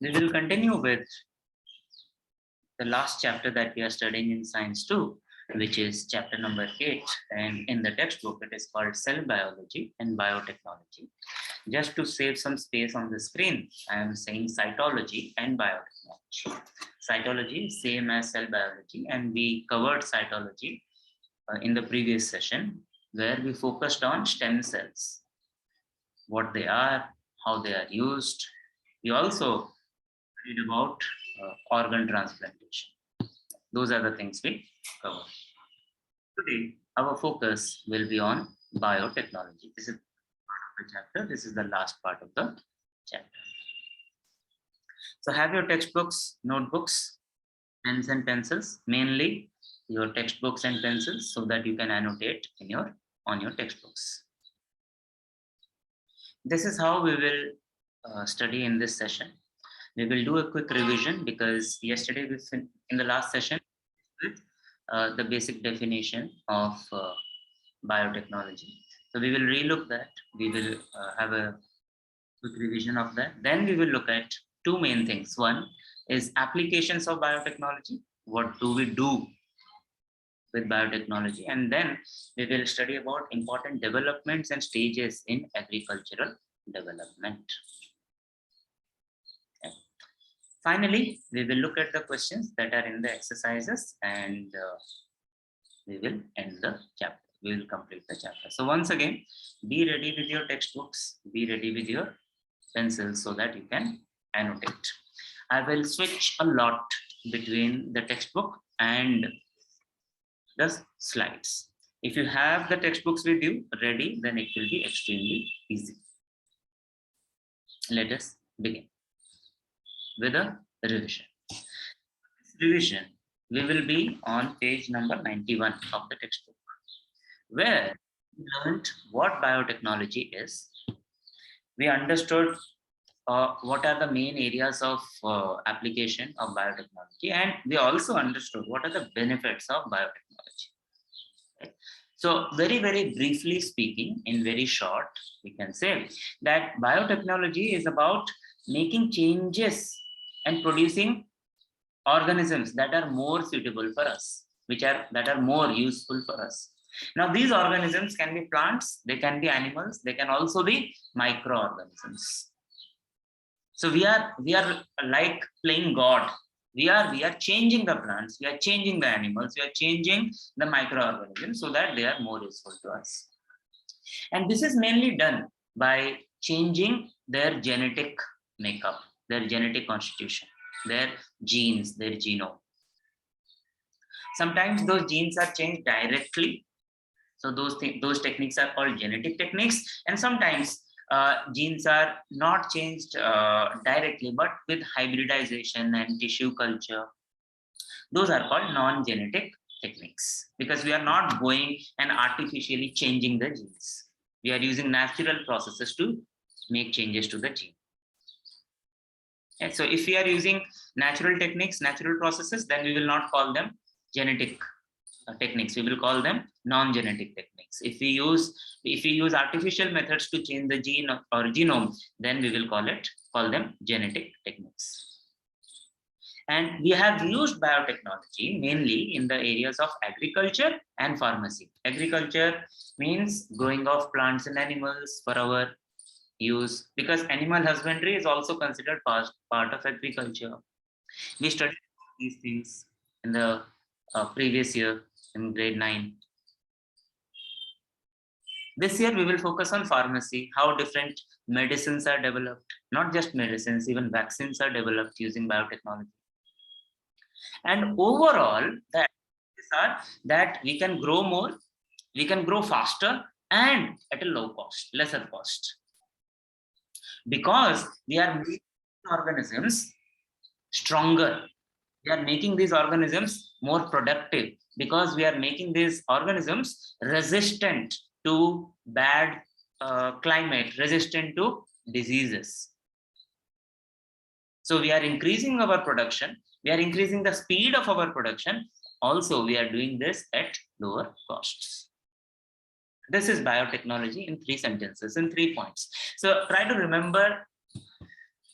We will continue with the last chapter that we are studying in Science 2, which is chapter number 8. And in the textbook, it is called Cell Biology and Biotechnology. Just to save some space on the screen, I am saying cytology and biotechnology. Cytology is same as cell biology, and we covered cytology in the previous session, where we focused on stem cells, what they are, how they are used. We also read about organ transplantation. Those are the things we cover. Today, our focus will be on biotechnology. This is part of the chapter. This is the last part of the chapter. So have your textbooks, notebooks, pens and pencils, mainly your textbooks and pencils, so that you can annotate on your textbooks. This is how we will study in this session. We will do a quick revision because yesterday in the last session with the basic definition of biotechnology. So we will relook that. We will have a quick revision of that. Then we will look at two main things. One is applications of biotechnology. What do we do with biotechnology? And then we will study about important developments and stages in agricultural development. Okay. Finally, we will look at the questions that are in the exercises, and we will end the chapter. We will complete the chapter. So once again, be ready with your textbooks, be ready with your pencils so that you can annotate. I will switch a lot between the textbook and the slides. If you have the textbooks with you ready, then it will be extremely easy. Let us begin with a revision. This revision, we will be on page number 91 of the textbook, where we learned what biotechnology is. We understood what are the main areas of application of biotechnology, and we also understood what are the benefits of biotechnology. Okay. So very, very briefly speaking, in very short, we can say that biotechnology is about making changes and producing organisms that are more suitable for us, that are more useful for us. Now, these organisms can be plants, they can be animals, they can also be microorganisms. So we are like playing God. We are changing the plants, we are changing the animals, we are changing the microorganisms so that they are more useful to us. And this is mainly done by changing their genetic makeup, their genetic constitution, their genes, their genome. Sometimes those genes are changed directly. So those techniques are called genetic techniques. And sometimes genes are not changed directly, but with hybridization and tissue culture. Those are called non-genetic techniques, because we are not going and artificially changing the genes. We are using natural processes to make changes to the gene. And so if we are using natural techniques, natural processes, then we will not call them genetic techniques. We will call them non-genetic techniques. If we use artificial methods to change the gene or genome, then we will call them genetic techniques. And we have used biotechnology mainly in the areas of agriculture and pharmacy. Agriculture means growing of plants and animals for our use, because animal husbandry is also considered part of agriculture. We studied these things in the previous year in grade 9. This year we will focus on pharmacy, how different medicines are developed, not just medicines, even vaccines are developed using biotechnology. And overall, that we can grow more, we can grow faster, and at a low cost, lesser cost. Because we are making organisms stronger, we are making these organisms more productive, because we are making these organisms resistant to bad climate, resistant to diseases. So we are increasing our production, we are increasing the speed of our production. Also, we are doing this at lower costs. This is biotechnology in 3 sentences, in 3 points. So try to remember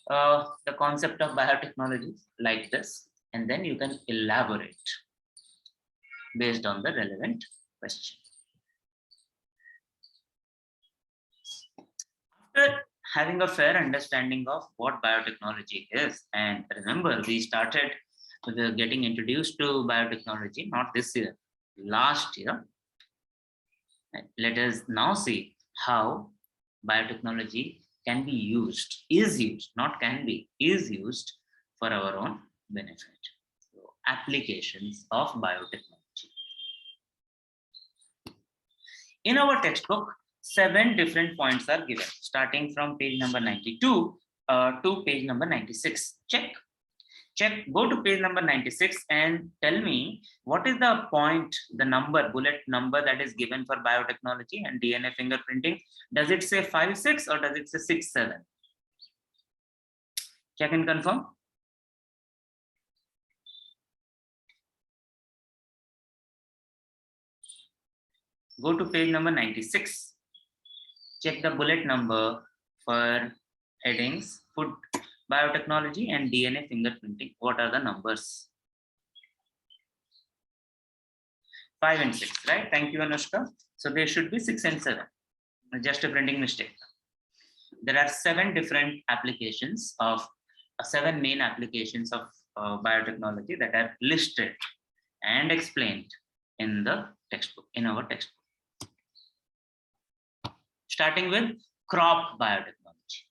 the concept of biotechnology like this, and then you can elaborate based on the relevant question. After having a fair understanding of what biotechnology is, and remember, we started with getting introduced to biotechnology not this year, last year. Let us now see how biotechnology can be used, is used, not can be, is used for our own benefit. So, applications of biotechnology. In our textbook, 7 different points are given, starting from page number 92 to page number 96. Go to page number 96 and tell me what is the point, the number, bullet number that is given for biotechnology and DNA fingerprinting. Does it say 5-6 or does it say 6-7? Check and confirm. Go to page number 96. Check the bullet number for headings, food biotechnology and DNA fingerprinting. What are the numbers? 5 and 6, right? Thank you, Anushka. So there should be 6 and 7. Just a printing mistake. There are 7 different applications of 7 main applications of biotechnology that are listed and explained in the textbook, in our textbook. Starting with crop biotechnology.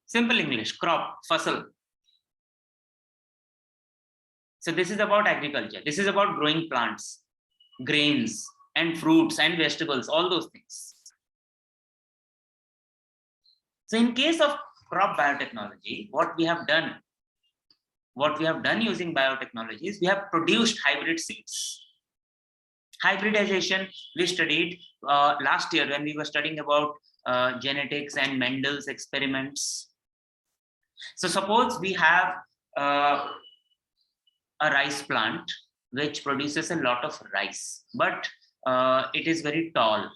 Simple English, crop, fasal. So this is about agriculture. This is about growing plants, grains, and fruits and vegetables, all those things. So in case of crop biotechnology, what we have done using biotechnology is we have produced hybrid seeds. Hybridization we studied last year when we were studying about genetics and Mendel's experiments. So suppose we have a rice plant which produces a lot of rice, but it is very tall.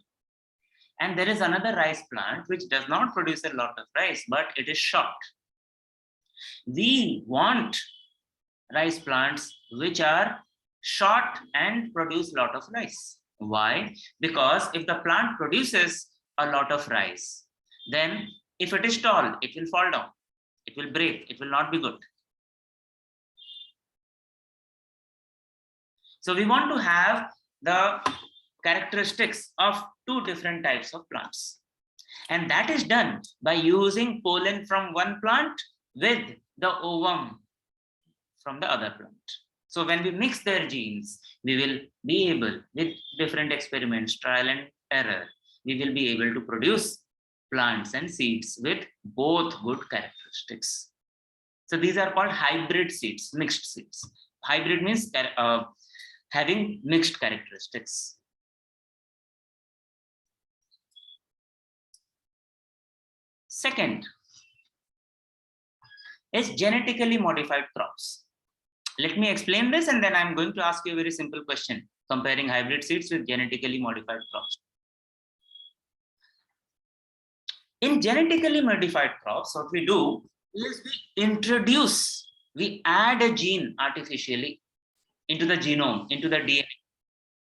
And there is another rice plant which does not produce a lot of rice, but it is short. We want rice plants which are short and produce a lot of rice. Why? Because if the plant produces a lot of rice, then if it is tall, it will fall down, it will break, it will not be good. So we want to have the characteristics of 2 different types of plants. And that is done by using pollen from one plant with the ovum from the other plant. So when we mix their genes, we will be able, with different experiments, trial and error, we will be able to produce plants and seeds with both good characteristics. So these are called hybrid seeds, mixed seeds. Hybrid means having mixed characteristics. Second is genetically modified crops. Let me explain this and then I'm going to ask you a very simple question comparing hybrid seeds with genetically modified crops. In genetically modified crops, what we do is we add a gene artificially into the genome, into the DNA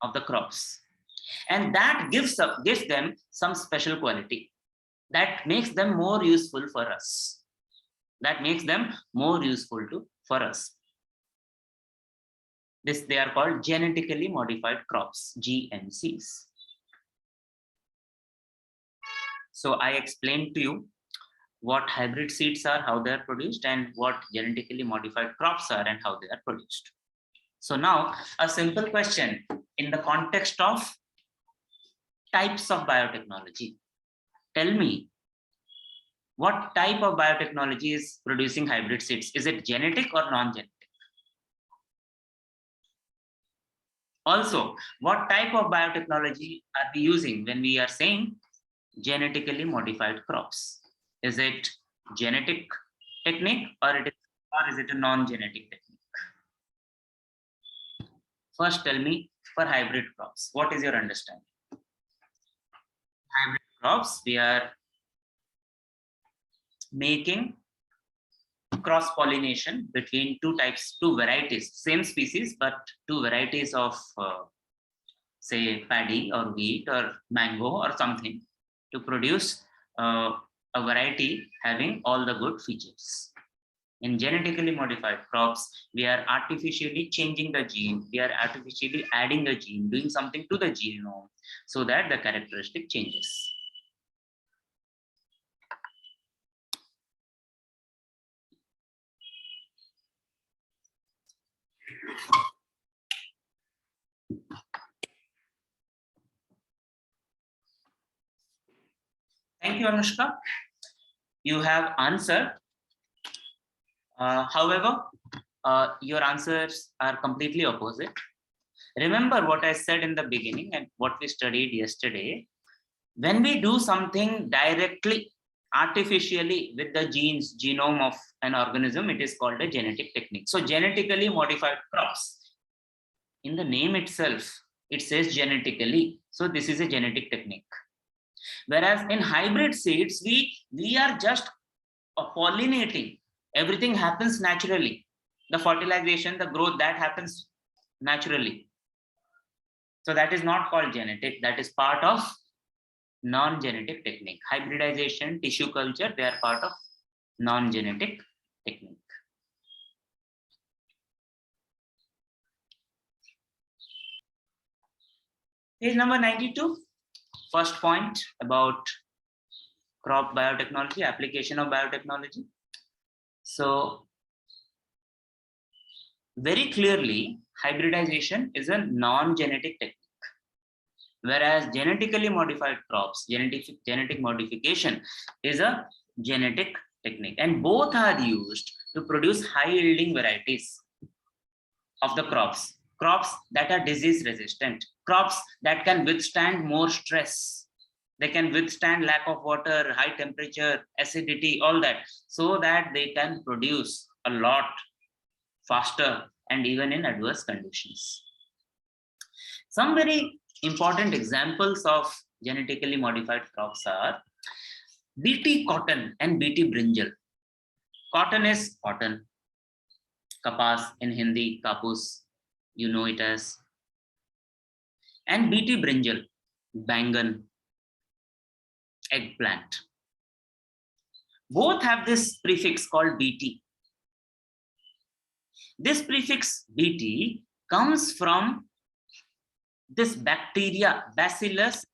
of the crops. And that gives them some special quality that makes them more useful for us. For us. They are called genetically modified crops, GMCs. So I explained to you what hybrid seeds are, how they are produced, and what genetically modified crops are and how they are produced. So now a simple question in the context of types of biotechnology. Tell me, what type of biotechnology is producing hybrid seeds? Is it genetic or non-genetic? Also, what type of biotechnology are we using when we are saying genetically modified crops? Is it genetic technique or is it a non-genetic technique? First, tell me for hybrid crops, what is your understanding? Hybrid crops, we are making cross-pollination between two varieties, same species, but two varieties of, say, paddy or wheat or mango or something to produce a variety having all the good features. In genetically modified crops, we are artificially changing the gene, we are artificially adding the gene, doing something to the genome so that the characteristic changes. Thank you, Anushka. You have answered. However, your answers are completely opposite. Remember what I said in the beginning and what we studied yesterday. When we do something directly, artificially with the genome of an organism, it is called a genetic technique. So genetically modified crops, in the name itself, it says genetically. So this is a genetic technique. Whereas in hybrid seeds, we are just pollinating. Everything happens naturally. The fertilization, the growth, that happens naturally. So that is not called genetic. That is part of non-genetic technique. Hybridization, tissue culture, they are part of non-genetic technique. Page number 92. First point about crop biotechnology, application of biotechnology. So very clearly, hybridization is a non-genetic technique. Whereas genetically modified crops, genetic modification is a genetic technique. And both are used to produce high yielding varieties of the crops. Crops that are disease resistant, crops that can withstand more stress. They can withstand lack of water, high temperature, acidity, all that, so that they can produce a lot faster and even in adverse conditions. Some very important examples of genetically modified crops are BT cotton and BT brinjal. Cotton is cotton. Kapas in Hindi, kapus, you know it as. And BT brinjal, bangan, eggplant. Both have this prefix called BT. This prefix BT comes from this bacteria, Bacillus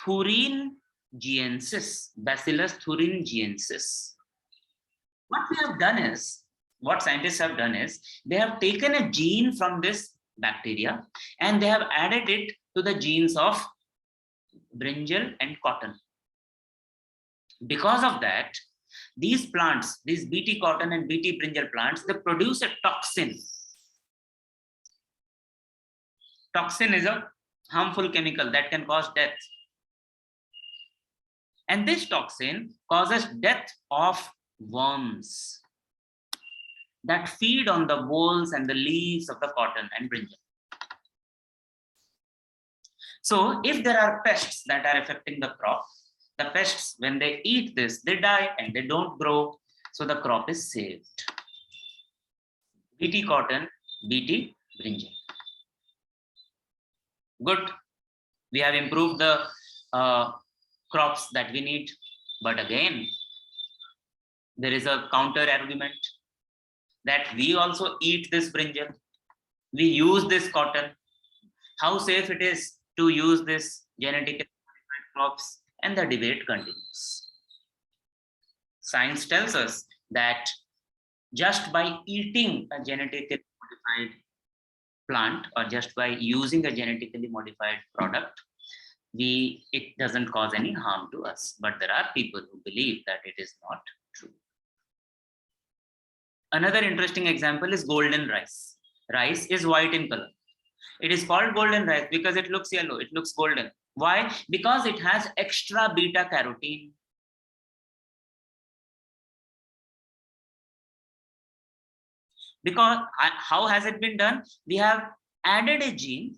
thuringiensis. Bacillus thuringiensis. What we have done is, what scientists have done is, they have taken a gene from this bacteria and they have added it to the genes of brinjal and cotton. Because of that, these plants, these BT cotton and BT brinjal plants, they produce a toxin. Toxin is a harmful chemical that can cause death. And this toxin causes death of worms that feed on the bolls and the leaves of the cotton and brinjal. So if there are pests that are affecting the crop, the pests, when they eat this, they die and they don't grow. So the crop is saved. BT cotton, BT brinjal. Good. We have improved the crops that we need. But again, there is a counter argument that we also eat this brinjal. We use this cotton. How safe it is to use this genetically modified crops? And the debate continues. Science tells us that just by eating a genetically modified plant or just by using a genetically modified product, it doesn't cause any harm to us. But there are people who believe that it is not true. Another interesting example is golden rice. Rice is white in color. It is called golden rice because it looks yellow, it looks golden. Why? Because it has extra beta carotene. Because how has it been done? We have added a gene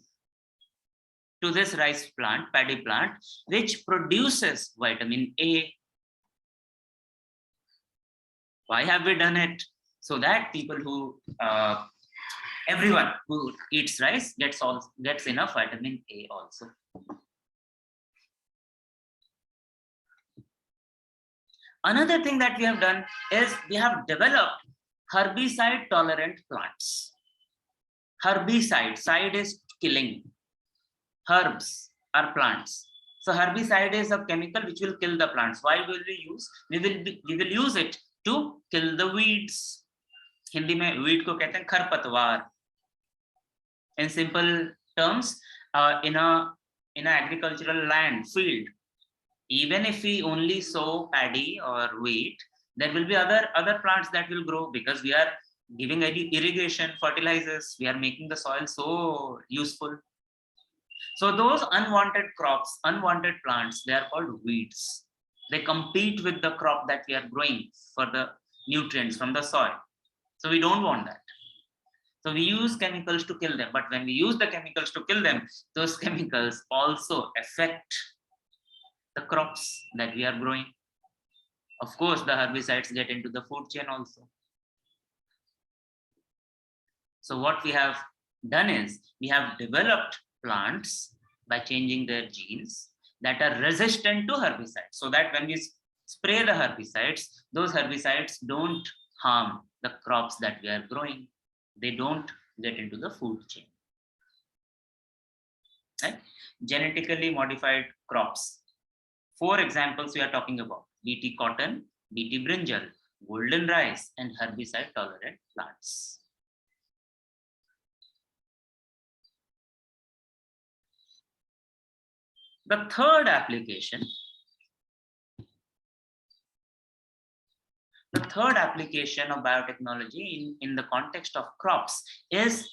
to this rice plant, paddy plant, which produces vitamin A. Why have we done it? So that people who, everyone who eats rice gets enough vitamin A also. Another thing that we have done is we have developed herbicide tolerant plants. Herbicide, side is killing. Herbs are plants. So herbicide is a chemical which will kill the plants. Why will we use? We will use it to kill the weeds. Hindi में weed को कहते हैं खरपतवार. In simple terms, in a agricultural land field, even if we only sow paddy or wheat, there will be other plants that will grow, because we are giving irrigation, fertilizers, we are making the soil so useful. So those unwanted crops, unwanted plants, they are called weeds. They compete with the crop that we are growing for the nutrients from the soil. So we don't want that. So we use chemicals to kill them. But when we use the chemicals to kill them, those chemicals also affect the crops that we are growing. Of course, the herbicides get into the food chain also. So what we have done is we have developed plants by changing their genes that are resistant to herbicides, so that when we spray the herbicides, those herbicides don't harm the crops that we are growing. They don't get into the food chain. Right? Genetically modified crops. 4 examples we are talking about: BT cotton, BT brinjal, golden rice, and herbicide tolerant plants. The third application of biotechnology in the context of crops is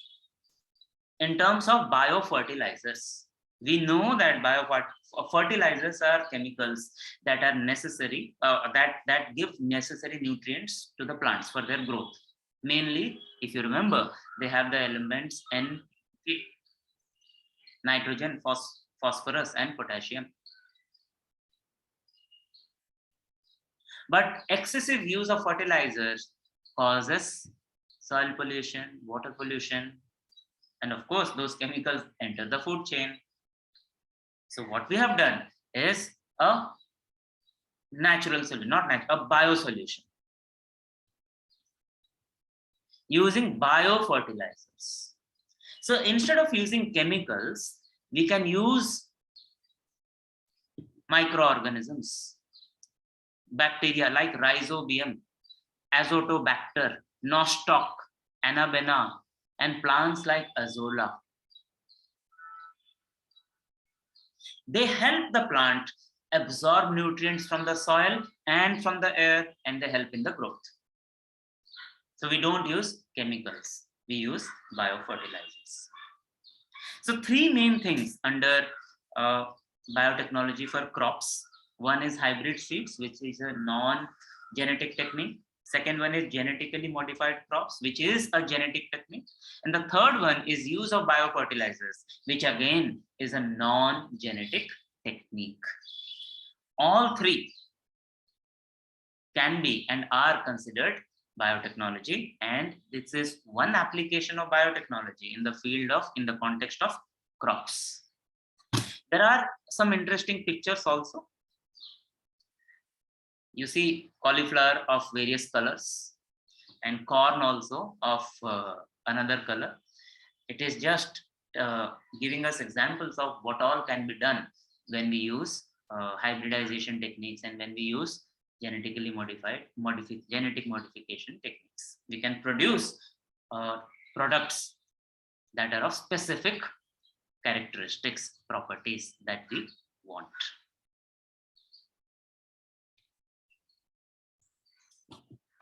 in terms of biofertilizers. We know that biofertilizers are chemicals that are necessary, that give necessary nutrients to the plants for their growth. Mainly, if you remember, they have the elements N, nitrogen, phosphorus, and potassium. But excessive use of fertilizers causes soil pollution, water pollution, and of course, those chemicals enter the food chain. So what we have done is a natural solution, a biosolution, using biofertilizers. So instead of using chemicals, we can use microorganisms, bacteria like Rhizobium, Azotobacter, Nostoc, Anabaena, and plants like Azolla. They help the plant absorb nutrients from the soil and from the air, and they help in the growth. So we don't use chemicals, we use biofertilizers. So 3 main things under biotechnology for crops. One is hybrid seeds, which is a non-genetic technique. Second one is genetically modified crops, which is a genetic technique. And the third one is use of biofertilizers, which again is a non-genetic technique. All 3 can be and are considered biotechnology, and this is one application of biotechnology in the context of crops. There are some interesting pictures also. You see cauliflower of various colors and corn also of another color. It is just giving us examples of what all can be done when we use hybridization techniques and when we use genetic modification techniques. We can produce products that are of specific characteristics, properties that we want.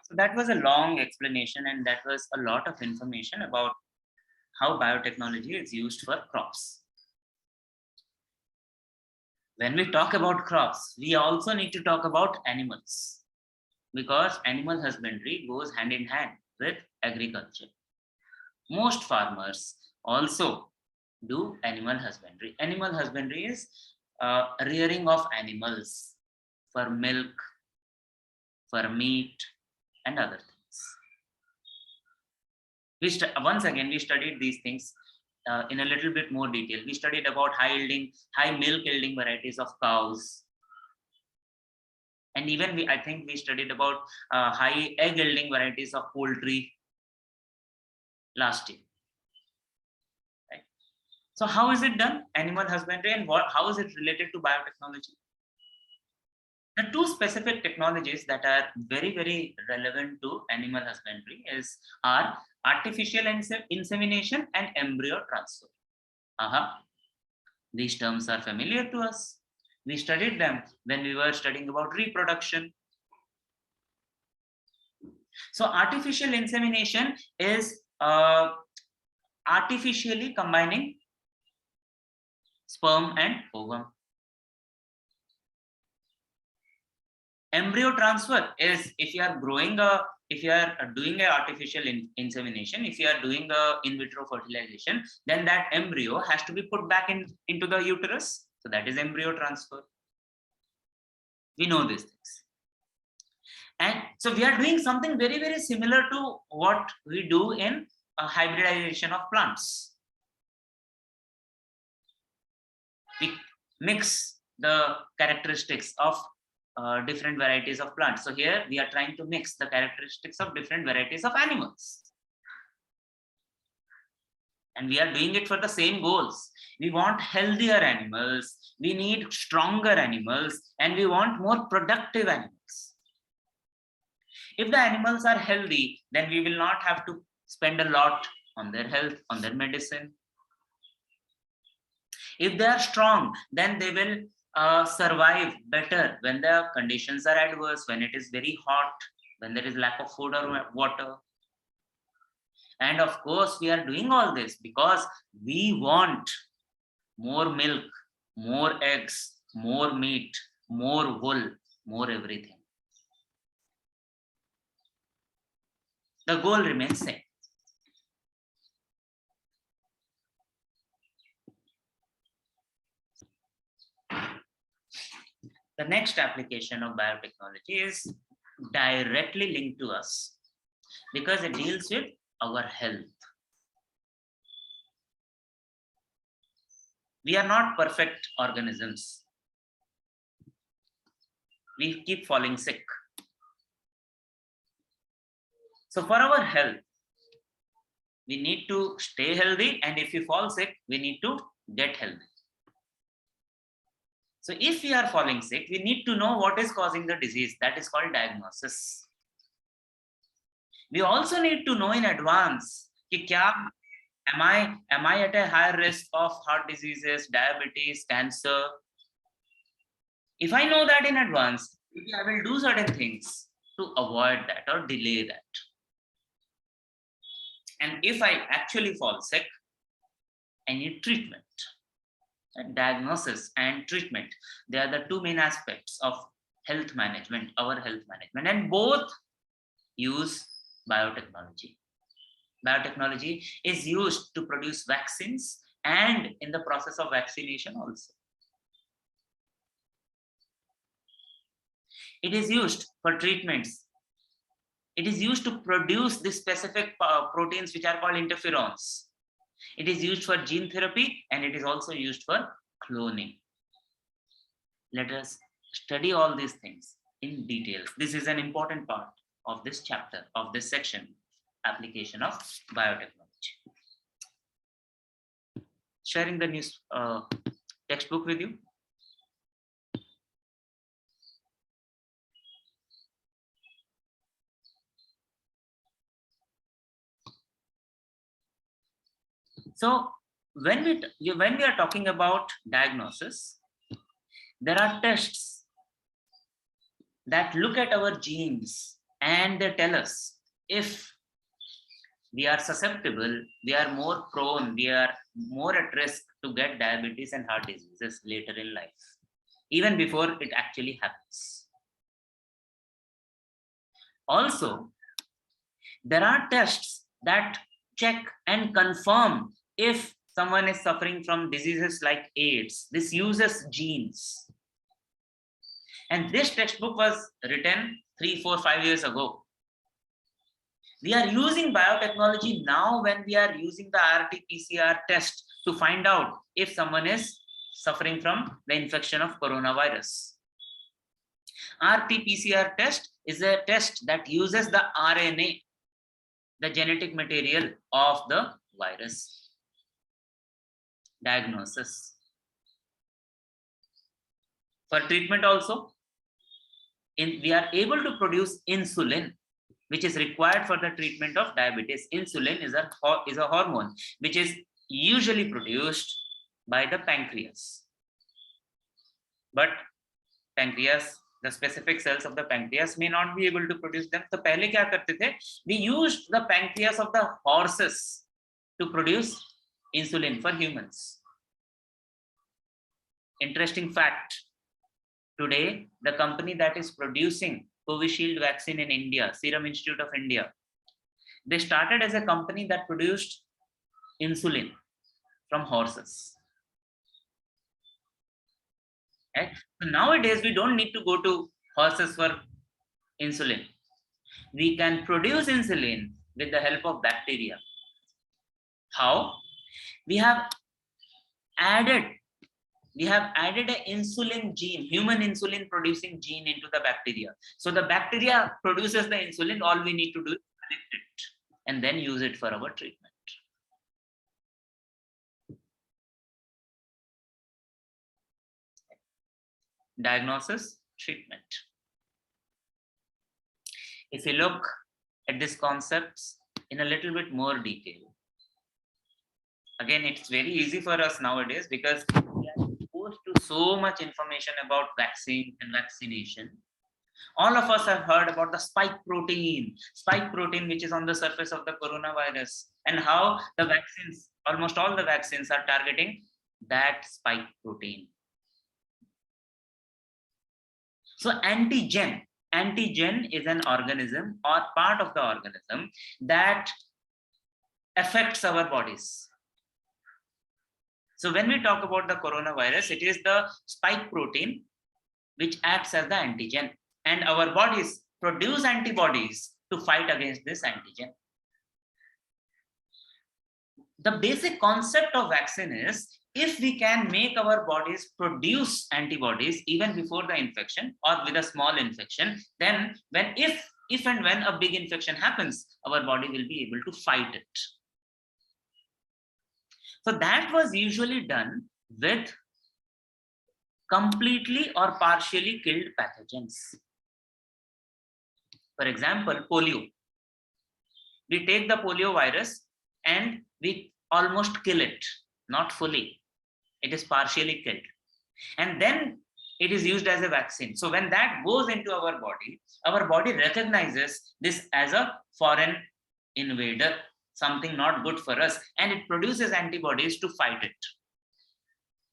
So that was a long explanation, and that was a lot of information about how biotechnology is used for crops. When we talk about crops, we also need to talk about animals, because animal husbandry goes hand in hand with agriculture. Most farmers also do animal husbandry. Animal husbandry is rearing of animals for milk, for meat, and other things. Once again, we studied these things in a little bit more detail. We studied about high milk yielding varieties of cows. And even I think we studied about high egg yielding varieties of poultry last year. Right? So how is it done? Animal husbandry, and how is it related to biotechnology? The two specific technologies that are very, very relevant to animal husbandry are artificial insemination and embryo transfer. These terms are familiar to us. We studied them when we were studying about reproduction. So artificial insemination is artificially combining sperm and ovum. Embryo transfer is if you are doing an artificial insemination, if you are doing a in vitro fertilization, then that embryo has to be put back into the uterus. So that is embryo transfer. We know these things. And so we are doing something very, very similar to what we do in hybridization of plants. We mix the characteristics of different varieties of plants. So here we are trying to mix the characteristics of different varieties of animals. And we are doing it for the same goals. We want healthier animals, we need stronger animals, and we want more productive animals. If the animals are healthy, then we will not have to spend a lot on their health, on their medicine. If they are strong, then they will survive better when the conditions are adverse, when it is very hot, when there is lack of food or water. And of course, we are doing all this because we want more milk, more eggs, more meat, more wool, more everything. The goal remains same. The next application of biotechnology is directly linked to us because it deals with our health. We are not perfect organisms. We keep falling sick. So for our health, we need to stay healthy, and if we fall sick, we need to get healthy. So if we are falling sick, we need to know what is causing the disease. That is called diagnosis. We also need to know in advance, am I at a higher risk of heart diseases, diabetes, cancer? If I know that in advance, I will do certain things to avoid that or delay that. And if I actually fall sick, I need treatment. Diagnosis and treatment, they are the two main aspects of health management, our health management, and both use biotechnology. Biotechnology is used to produce vaccines and in the process of vaccination also. It is used for treatments. It is used to produce the specific proteins which are called interferons. It is used for gene therapy, and it is also used for cloning. Let us study all these things in detail. This is an important part of this chapter, of this section, application of biotechnology. Sharing the new textbook with you. So when we are talking about diagnosis, there are tests that look at our genes and they tell us if we are susceptible, we are more prone, we are more at risk to get diabetes and heart diseases later in life, even before it actually happens. Also, there are tests that check and confirm if someone is suffering from diseases like AIDS, this uses genes. And this textbook was written 3, 4, 5 years ago. We are using biotechnology now when we are using the RT-PCR test to find out if someone is suffering from the infection of coronavirus. RT-PCR test is a test that uses the RNA, the genetic material of the virus. Diagnosis. For treatment also, we are able to produce insulin, which is required for the treatment of diabetes. Insulin is a hormone which is usually produced by the pancreas. But pancreas, the specific cells of the pancreas may not be able to produce them. So पहले क्या करते थे? We used the pancreas of the horses to produce insulin for humans. Interesting fact. Today, the company that is producing Covishield vaccine in India, Serum Institute of India, they started as a company that produced insulin from horses. Okay? So nowadays, we don't need to go to horses for insulin. We can produce insulin with the help of bacteria. How? We have added an insulin gene, human insulin producing gene into the bacteria. So the bacteria produces the insulin. All we need to do is collect it and then use it for our treatment. Diagnosis, treatment. If you look at these concepts in a little bit more detail, again, it's very easy for us nowadays because we are exposed to so much information about vaccine and vaccination. All of us have heard about the spike protein, which is on the surface of the coronavirus, and how the vaccines, almost all the vaccines, are targeting that spike protein. So antigen is an organism or part of the organism that affects our bodies. So when we talk about the coronavirus, it is the spike protein which acts as the antigen, and our bodies produce antibodies to fight against this antigen. The basic concept of vaccine is, if we can make our bodies produce antibodies even before the infection or with a small infection, then if and when a big infection happens, our body will be able to fight it. So that was usually done with completely or partially killed pathogens. For example, polio. We take the polio virus and we almost kill it, not fully. It is partially killed. And then it is used as a vaccine. So when that goes into our body recognizes this as a foreign invader, something not good for us, and it produces antibodies to fight it.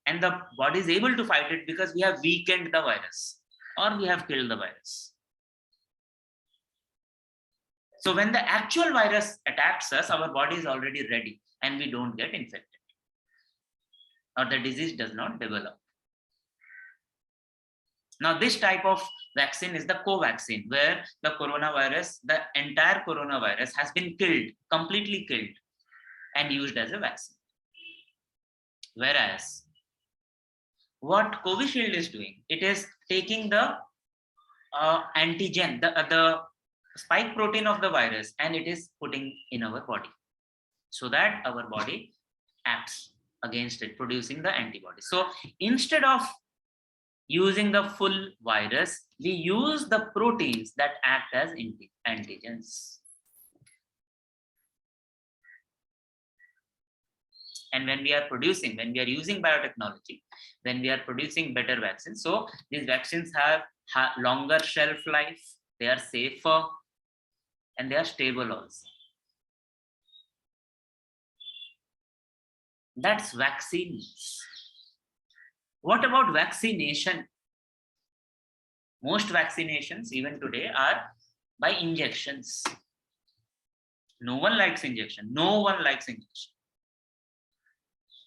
And the body is able to fight it because we have weakened the virus or we have killed the virus. So when the actual virus attacks us, our body is already ready and we don't get infected, or the disease does not develop. Now, this type of vaccine is the Covaxin, where the entire coronavirus has been killed, completely killed, and used as a vaccine. Whereas, what Covishield is doing, it is taking the antigen, the spike protein of the virus, and it is putting in our body, so that our body acts against it, producing the antibody. So instead of using the full virus, we use the proteins that act as antigens. And when we are using biotechnology, when we are producing better vaccines, so these vaccines have longer shelf life, they are safer, and they are stable also. That's vaccines. What about vaccination? Most vaccinations, even today, are by injections. No one likes injection.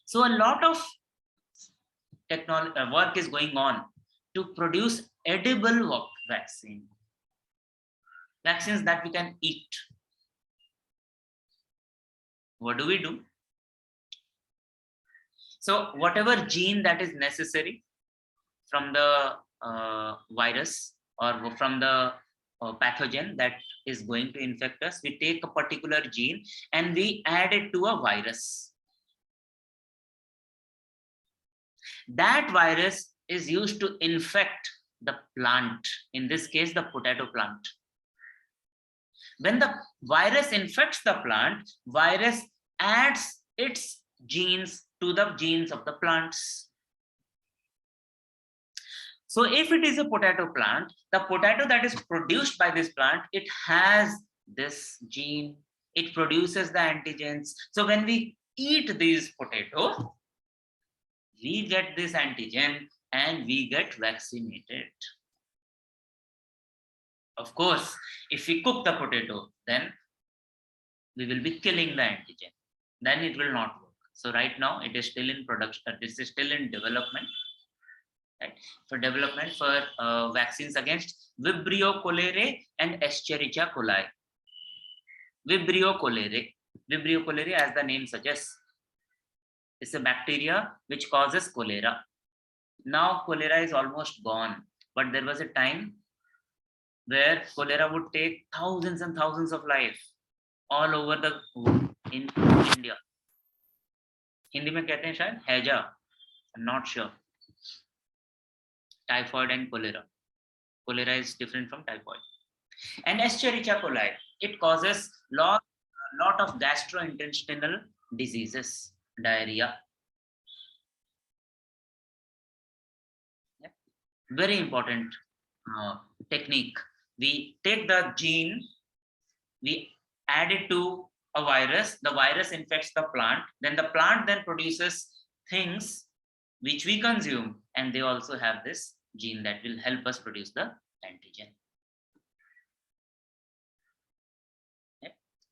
So a lot of technology work is going on to produce edible vaccines that we can eat. What do? So whatever gene that is necessary from the virus or from the pathogen that is going to infect us, we take a particular gene and we add it to a virus. That virus is used to infect the plant, in this case, the potato plant. When the virus infects the plant, virus adds its genes to the genes of the plants. So if it is a potato plant, the potato that is produced by this plant, it has this gene, it produces the antigens. So when we eat these potato, we get this antigen and we get vaccinated. Of course, if we cook the potato, then we will be killing the antigen. Then it will not work. So right now it is still in production. This is still in development. Right? For development for vaccines against Vibrio cholerae and Escherichia coli. Vibrio cholerae, as the name suggests, is a bacteria which causes cholera. Now cholera is almost gone, but there was a time where cholera would take thousands and thousands of lives all over the world in India. Hindi में कहते हैं शायद हैजा, I'm not sure. Typhoid and cholera. Cholera is different from typhoid. And Escherichia coli, it causes lot of gastrointestinal diseases, diarrhea. Yeah. Very important technique. We take the gene, we add it to a virus, the virus infects the plant, then the plant then produces things which we consume, and they also have this gene that will help us produce the antigen. Yeah.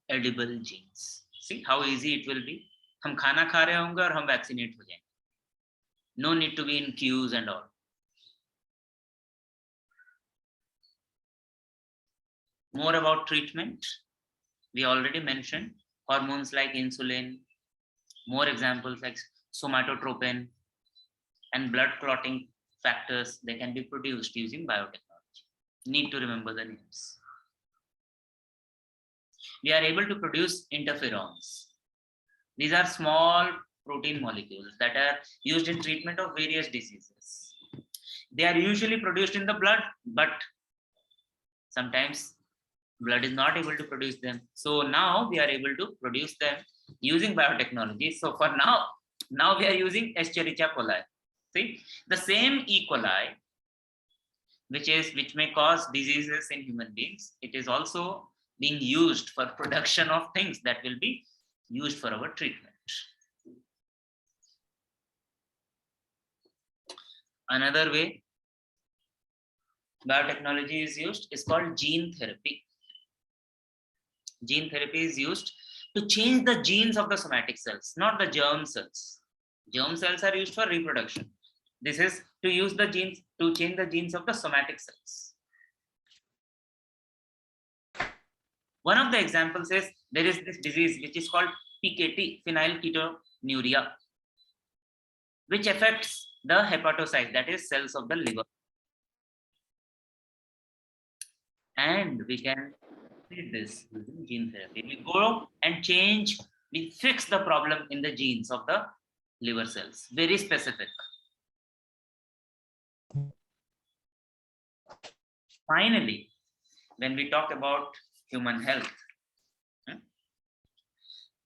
Edible genes. See how easy it will be. हम खाना खा रहे होंगे और हम vaccinate हो जाएंगे. No need to be in queues and all. More about treatment. We already mentioned hormones like insulin, more examples like somatotropin and blood clotting factors. They can be produced using biotechnology. Need to remember the names. We are able to produce interferons. These are small protein molecules that are used in treatment of various diseases. They are usually produced in the blood, but sometimes blood is not able to produce them. So now we are able to produce them using biotechnology. So for now we are using Escherichia coli. See, the same E. coli, which may cause diseases in human beings, it is also being used for production of things that will be used for our treatment. Another way biotechnology is used is called gene therapy. Gene therapy is used to change the genes of the somatic cells, not the germ cells. Germ cells are used for reproduction. This is to use the genes to change the genes of the somatic cells. One of the examples is there is this disease which is called PKT, phenylketonuria, which affects the hepatocytes, that is cells of the liver. And we can treat this using gene therapy. We go and change, we fix the problem in the genes of the liver cells, very specific. Finally, when we talk about human health,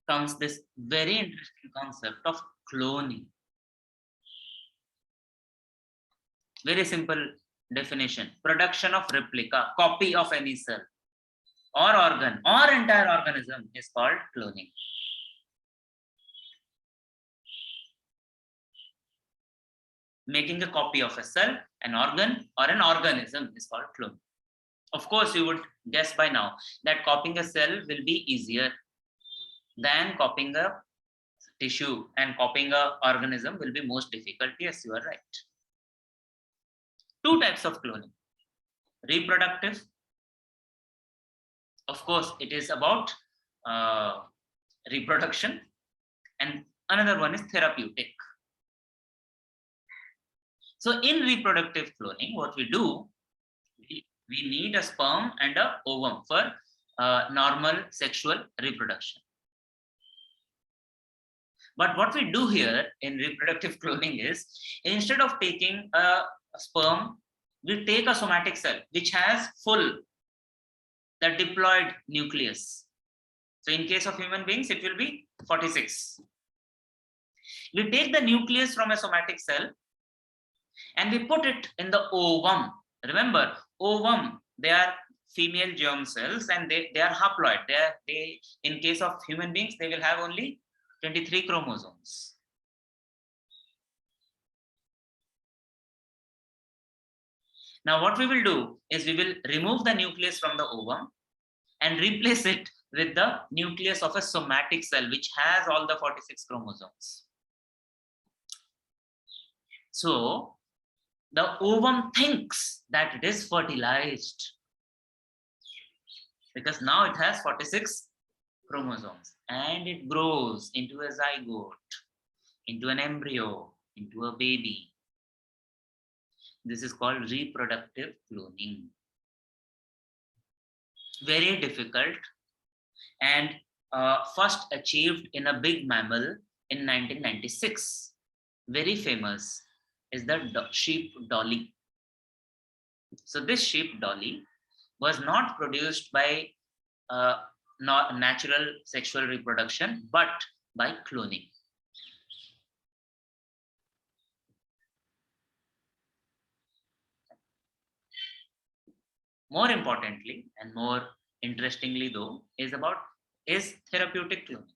comes this very interesting concept of cloning. Very simple definition: production of replica, copy of any cell or organ or entire organism is called cloning. Making a copy of a cell, an organ, or an organism is called cloning. Of course, you would guess by now that copying a cell will be easier than copying a tissue and copying a organism will be most difficult. Yes, you are right. Two types of cloning. Reproductive. Of course, it is about reproduction. And another one is therapeutic. So in reproductive cloning, what we do, we need a sperm and a ovum for normal sexual reproduction. But what we do here in reproductive cloning is, instead of taking a sperm, we take a somatic cell which has the diploid nucleus. So in case of human beings, it will be 46. We take the nucleus from a somatic cell and we put it in the ovum. Remember, ovum, they are female germ cells and they are haploid. They in case of human beings, they will have only 23 chromosomes. Now what we will do is we will remove the nucleus from the ovum and replace it with the nucleus of a somatic cell which has all the 46 chromosomes. So the ovum thinks that it is fertilized because now it has 46 chromosomes and it grows into a zygote, into an embryo, into a baby. This is called reproductive cloning. Very difficult and first achieved in a big mammal in 1996. Very famous is the sheep dolly. So this sheep dolly was not produced by not natural sexual reproduction, but by cloning. More importantly and more interestingly though is therapeutic cloning,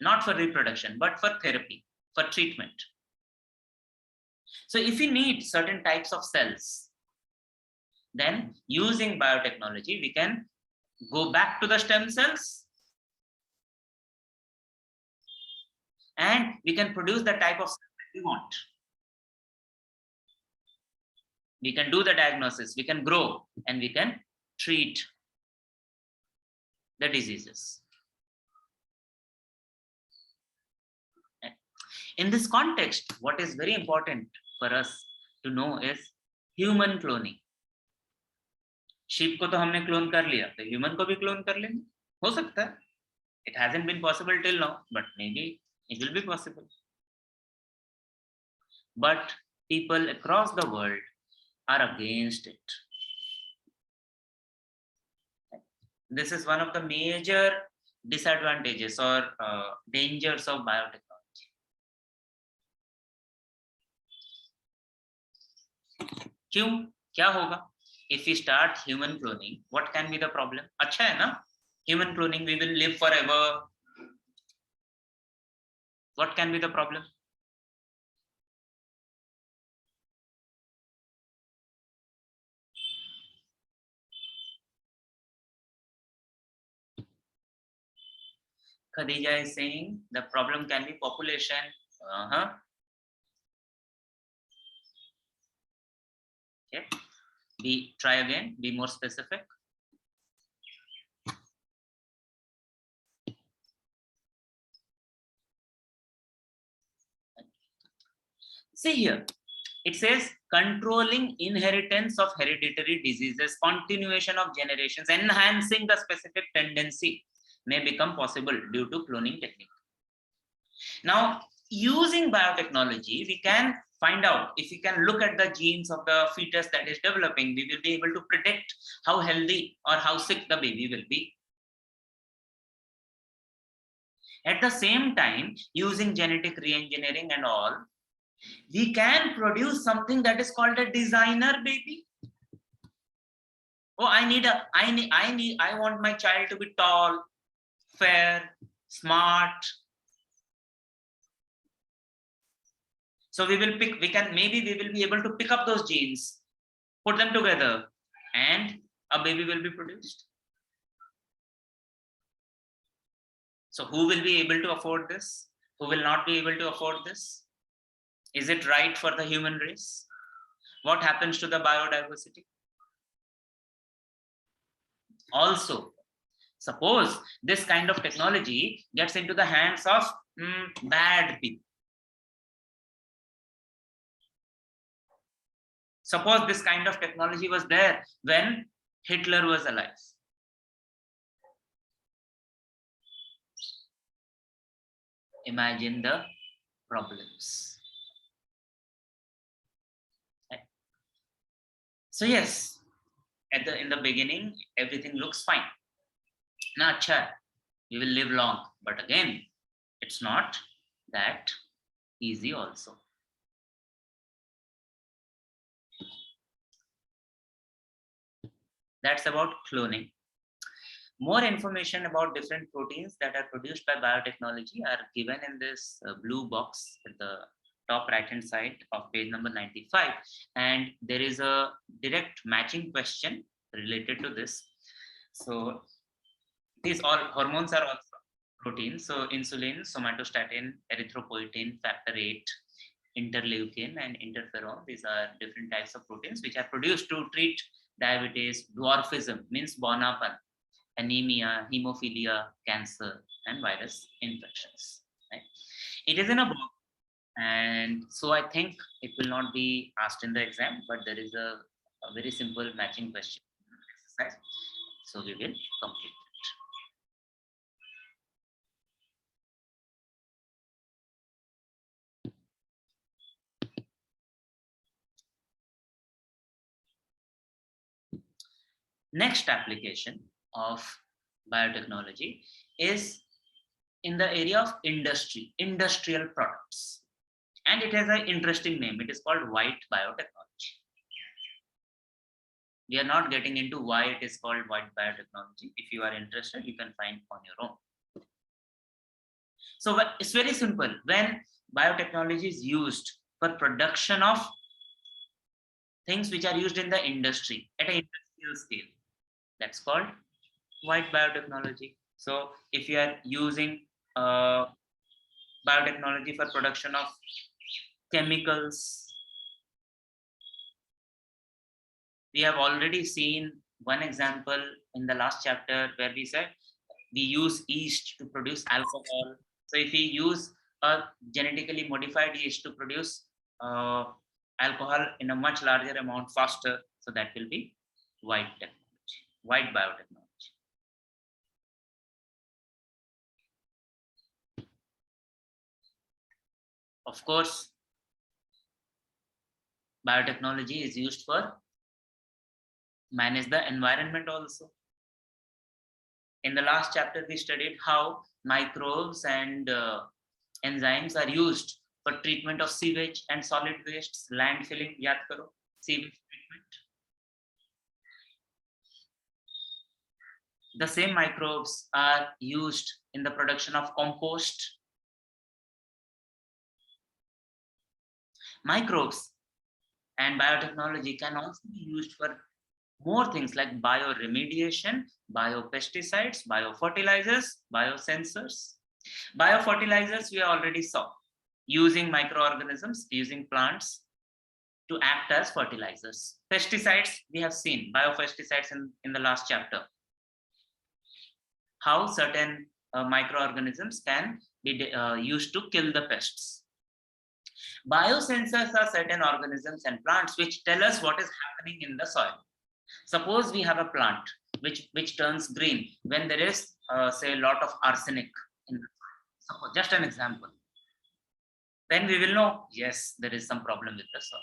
not for reproduction but for therapy, for treatment. So if we need certain types of cells, then using biotechnology we can go back to the stem cells and we can produce the type of cell that we want. We can do the diagnosis, we can grow, and we can treat the diseases. In this context, what is very important for us to know is human cloning. Sheep को तो हमने clone कर लिया, तो human को भी clone कर लेंगे, हो सकता है. It hasn't been possible till now, but maybe it will be possible. But people across the world are against it. This is one of the major disadvantages or dangers of biotechnology. क्यों? क्या होगा? If we start human cloning, what can be the problem? अच्छा है ना? Human cloning, we will live forever. What can be the problem? Khadija is saying the problem can be population. Okay. Try again. Be more specific. See here. It says controlling inheritance of hereditary diseases, continuation of generations, enhancing the specific tendency may become possible due to cloning technique. Now, using biotechnology, we can find out, if we can look at the genes of the fetus that is developing, we will be able to predict how healthy or how sick the baby will be. At the same time, using genetic re-engineering and all, we can produce something that is called a designer baby. Oh, I want my child to be tall, fair, smart. So we will pick, maybe we will be able to pick up those genes, put them together, and a baby will be produced. So who will be able to afford this? who will not be able to afford this? Is it right for the human race? What happens to the biodiversity? Also, suppose this kind of technology gets into the hands of bad people. Suppose this kind of technology was there when Hitler was alive. Imagine the problems. So yes, in the beginning, everything looks fine. Now, we will live long, but again, it's not that easy also. That's about cloning. More information about different proteins that are produced by biotechnology are given in this blue box at the top right hand side of page number 95. And there is a direct matching question related to this. So these all hormones are also proteins. So insulin, somatostatin, erythropoietin, factor 8, interleukin, and interferon. These are different types of proteins which are produced to treat diabetes, dwarfism, means bonapan, anemia, hemophilia, cancer, and virus infections. Right? It is in a book, and so I think it will not be asked in the exam, but there is a very simple matching question exercise. So we will complete it. Next application of biotechnology is in the area of industry, industrial products. And it has an interesting name. It is called white biotechnology. We are not getting into why it is called white biotechnology. If you are interested, you can find on your own. So it's very simple. When biotechnology is used for production of things which are used in the industry at an industrial scale, that's called white biotechnology. So if you are using biotechnology for production of chemicals, we have already seen one example in the last chapter where we said we use yeast to produce alcohol. So if we use a genetically modified yeast to produce alcohol in a much larger amount faster, so that will be white technology, white biotechnology. Of course, biotechnology is used for manage the environment also. In the last chapter, we studied how microbes and enzymes are used for treatment of sewage and solid wastes, landfilling, yaad karo, sewage treatment. The same microbes are used in the production of compost. Microbes and biotechnology can also be used for more things like bioremediation, biopesticides, biofertilizers, biosensors. Biofertilizers we already saw, using microorganisms, using plants to act as fertilizers. Pesticides we have seen, biopesticides in the last chapter. How certain microorganisms can be used to kill the pests. Biosensors are certain organisms and plants which tell us what is happening in the soil. Suppose we have a plant which turns green when there is say a lot of arsenic in the soil. Suppose, just an example. Then we will know, yes, there is some problem with the soil.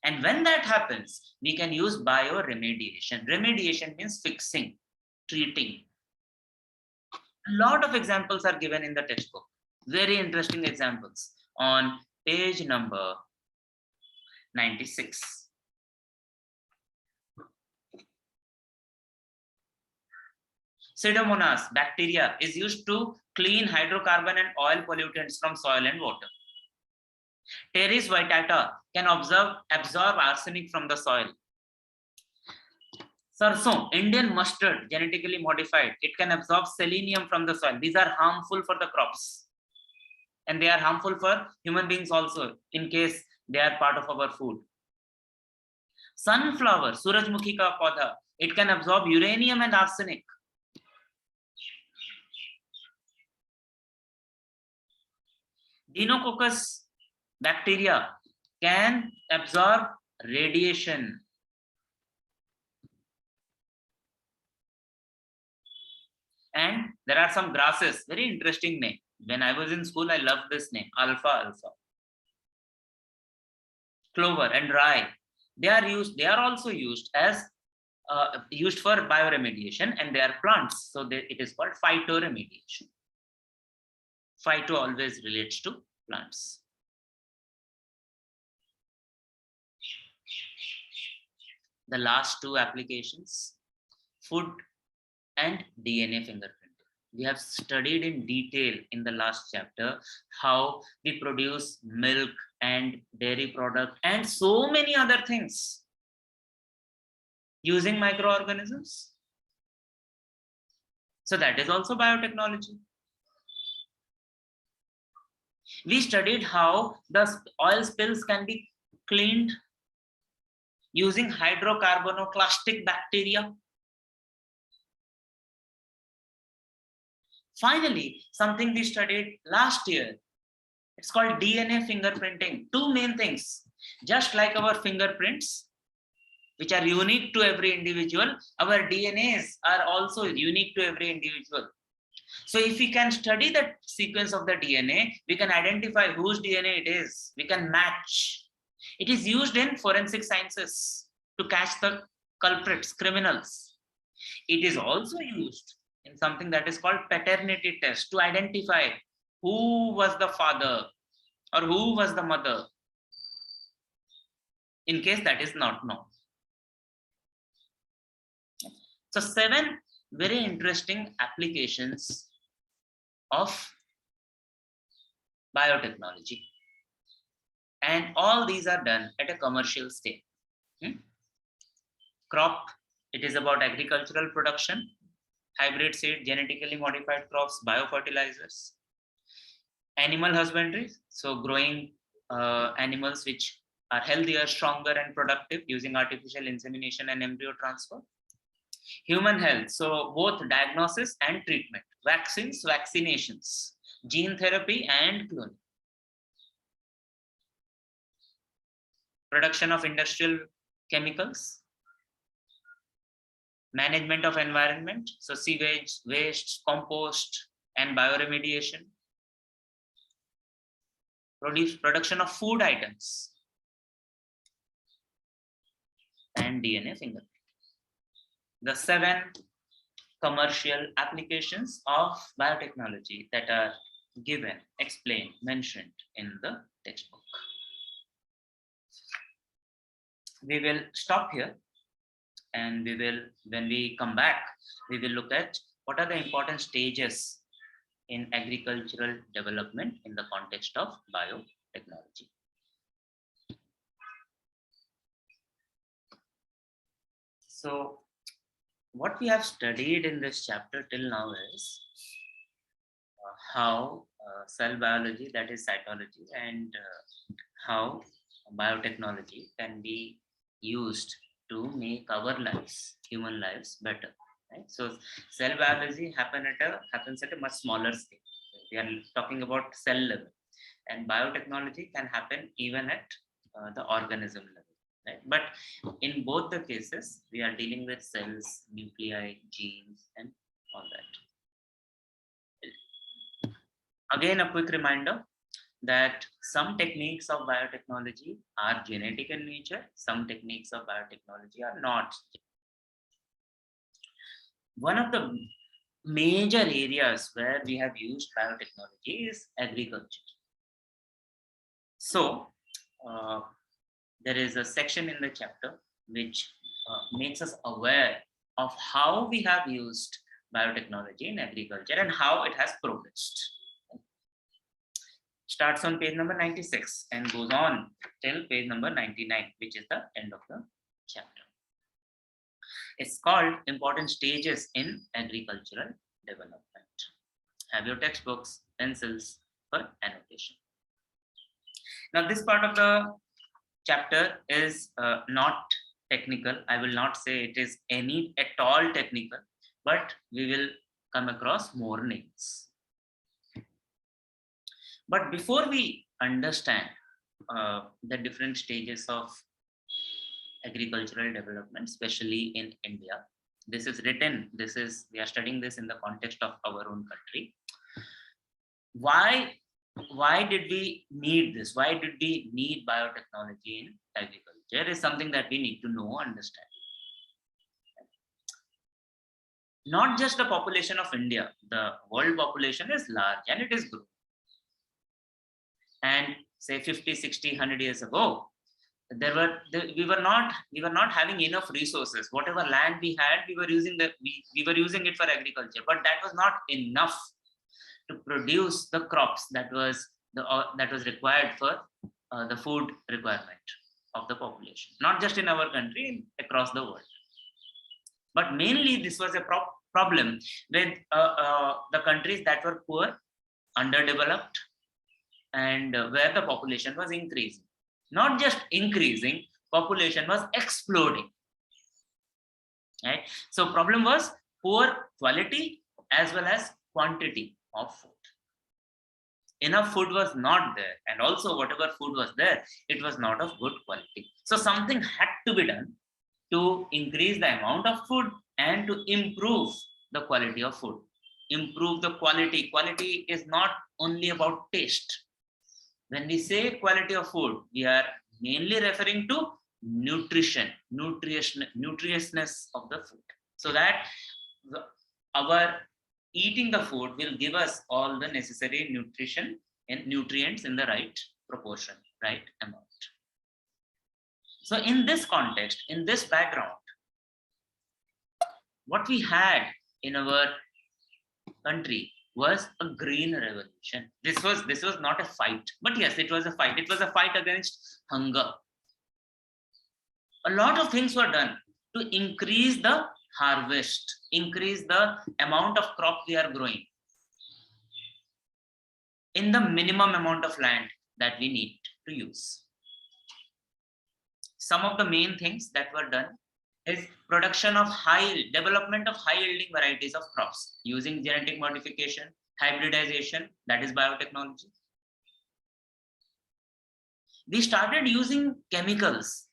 And when that happens, we can use bioremediation. Remediation means fixing, treating. A lot of examples are given in the textbook. Very interesting examples on page number 96. Pseudomonas bacteria is used to clean hydrocarbon and oil pollutants from soil and water. Teres vittata can absorb arsenic from the soil. Sarson, Indian mustard, genetically modified. It can absorb selenium from the soil. These are harmful for the crops. And they are harmful for human beings also, in case they are part of our food. Sunflower, Surajmukhi ka paudha, it can absorb uranium and arsenic. Deinococcus bacteria can absorb radiation. And there are some grasses, very interesting name. When I was in school, I loved this name, alfalfa. Clover and rye. They are also used as used for bioremediation, and they are plants. So it is called phytoremediation. Phyto always relates to plants. The last two applications, food and DNA fingerprinting. We have studied in detail in the last chapter how we produce milk and dairy product and so many other things using microorganisms. So that is also biotechnology. We studied how the oil spills can be cleaned using hydrocarbonoclastic bacteria. Finally, something we studied last year, it's called DNA fingerprinting. Two main things. Just like our fingerprints, which are unique to every individual, our DNAs are also unique to every individual. So if we can study the sequence of the DNA, we can identify whose DNA it is. We can match. It is used in forensic sciences to catch the culprits, criminals. It is also used in something that is called paternity test to identify who was the father or who was the mother, in case that is not known. So 7 very interesting applications of biotechnology, and all these are done at a commercial scale. Crop, it is about agricultural production, hybrid seed, genetically modified crops, biofertilizers. Animal husbandry, so growing animals which are healthier, stronger and productive using artificial insemination and embryo transfer. Human health, so both diagnosis and treatment, vaccines, vaccinations, gene therapy and cloning. Production of industrial chemicals, management of environment, so sewage, waste, compost and bioremediation. Production of food items and DNA fingerprint. The 7 commercial applications of biotechnology that are given, explained, mentioned in the textbook. We will stop here, and we will, when we come back, we will look at what are the important stages in agricultural development in the context of biotechnology. So what we have studied in this chapter till now is how cell biology, that is cytology, and how biotechnology can be used to make our lives, human lives, better. Right? So cell biology happens at a much smaller scale. We are talking about cell level, and biotechnology can happen even at the organism level. Right? But in both the cases, we are dealing with cells, nuclei, genes, and all that. Again, a quick reminder that some techniques of biotechnology are genetic in nature, some techniques of biotechnology are not. One of the major areas where we have used biotechnology is agriculture. So, there is a section in the chapter which makes us aware of how we have used biotechnology in agriculture and how it has progressed. Starts on page number 96 and goes on till page number 99, which is the end of the chapter. It's called Important Stages in Agricultural Development. Have your textbooks, pencils for annotation. Now, this part of the chapter is not technical. I will not say it is any at all technical, but we will come across more names. But before we understand the different stages of agricultural development, especially in India, this is written, we are studying this in the context of our own country. Why did we need this? Why did we need biotechnology in agriculture is something that we need to know, understand. Not just the population of India, the world population is large and it is growing. And say 50, 60, 100 years ago, we were not having enough resources. Whatever land we had, we were using it for agriculture, but that was not enough to produce the crops that was required for the food requirement of the population, not just in our country, across the world. But mainly this was a problem with the countries that were poor, underdeveloped, and where the population was increasing. Not just increasing, population was exploding. Right? So problem was poor quality as well as quantity of food. Enough food was not there, and also whatever food was there, it was not of good quality. So something had to be done to increase the amount of food and to improve the quality of food. Improve the quality. Quality is not only about taste. When we say quality of food, we are mainly referring to nutrition, nutriousness of the food. So that our eating the food will give us all the necessary nutrition and nutrients in the right proportion, right amount. So in this context, in this background, what we had in our country was a green revolution. This was not a fight, but yes, it was a fight. It was a fight against hunger. A lot of things were done to increase the harvest, increase the amount of crop we are growing in the minimum amount of land that we need to use. Some of the main things that were done is development of high yielding varieties of crops using genetic modification, hybridization, that is biotechnology. We started using chemicals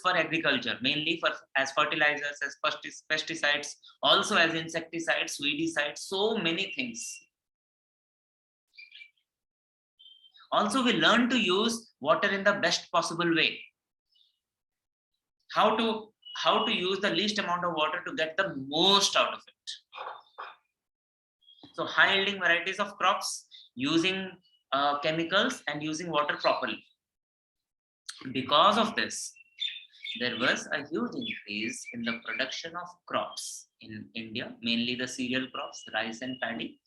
for agriculture, mainly as fertilizers, as pesticides, also as insecticides, weedicides, so many things. Also, we learned to use water in the best possible way. How to use the least amount of water to get the most out of it. So high yielding varieties of crops, using chemicals and using water properly. Because of this, there was a huge increase in the production of crops in India, mainly the cereal crops, rice and paddy.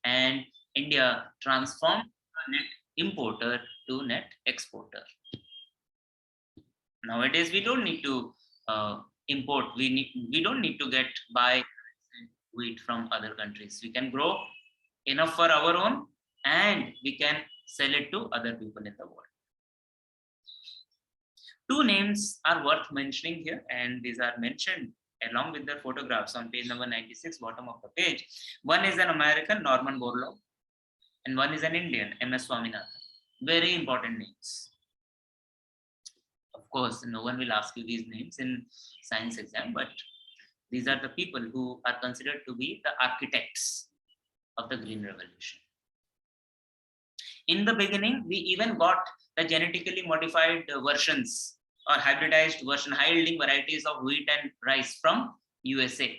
And India transformed a net importer to net exporter. Nowadays, we don't need to import. We don't need to buy wheat from other countries. We can grow enough for our own, and we can sell it to other people in the world. Two names are worth mentioning here, and these are mentioned along with their photographs on page number 96, bottom of the page. One is an American, Norman Borlaug, and one is an Indian, M.S. Swaminathan. Very important names. Of course, no one will ask you these names in science exam, but these are the people who are considered to be the architects of the Green Revolution. In the beginning, we even got the genetically modified versions or hybridized version, high yielding varieties of wheat and rice from USA.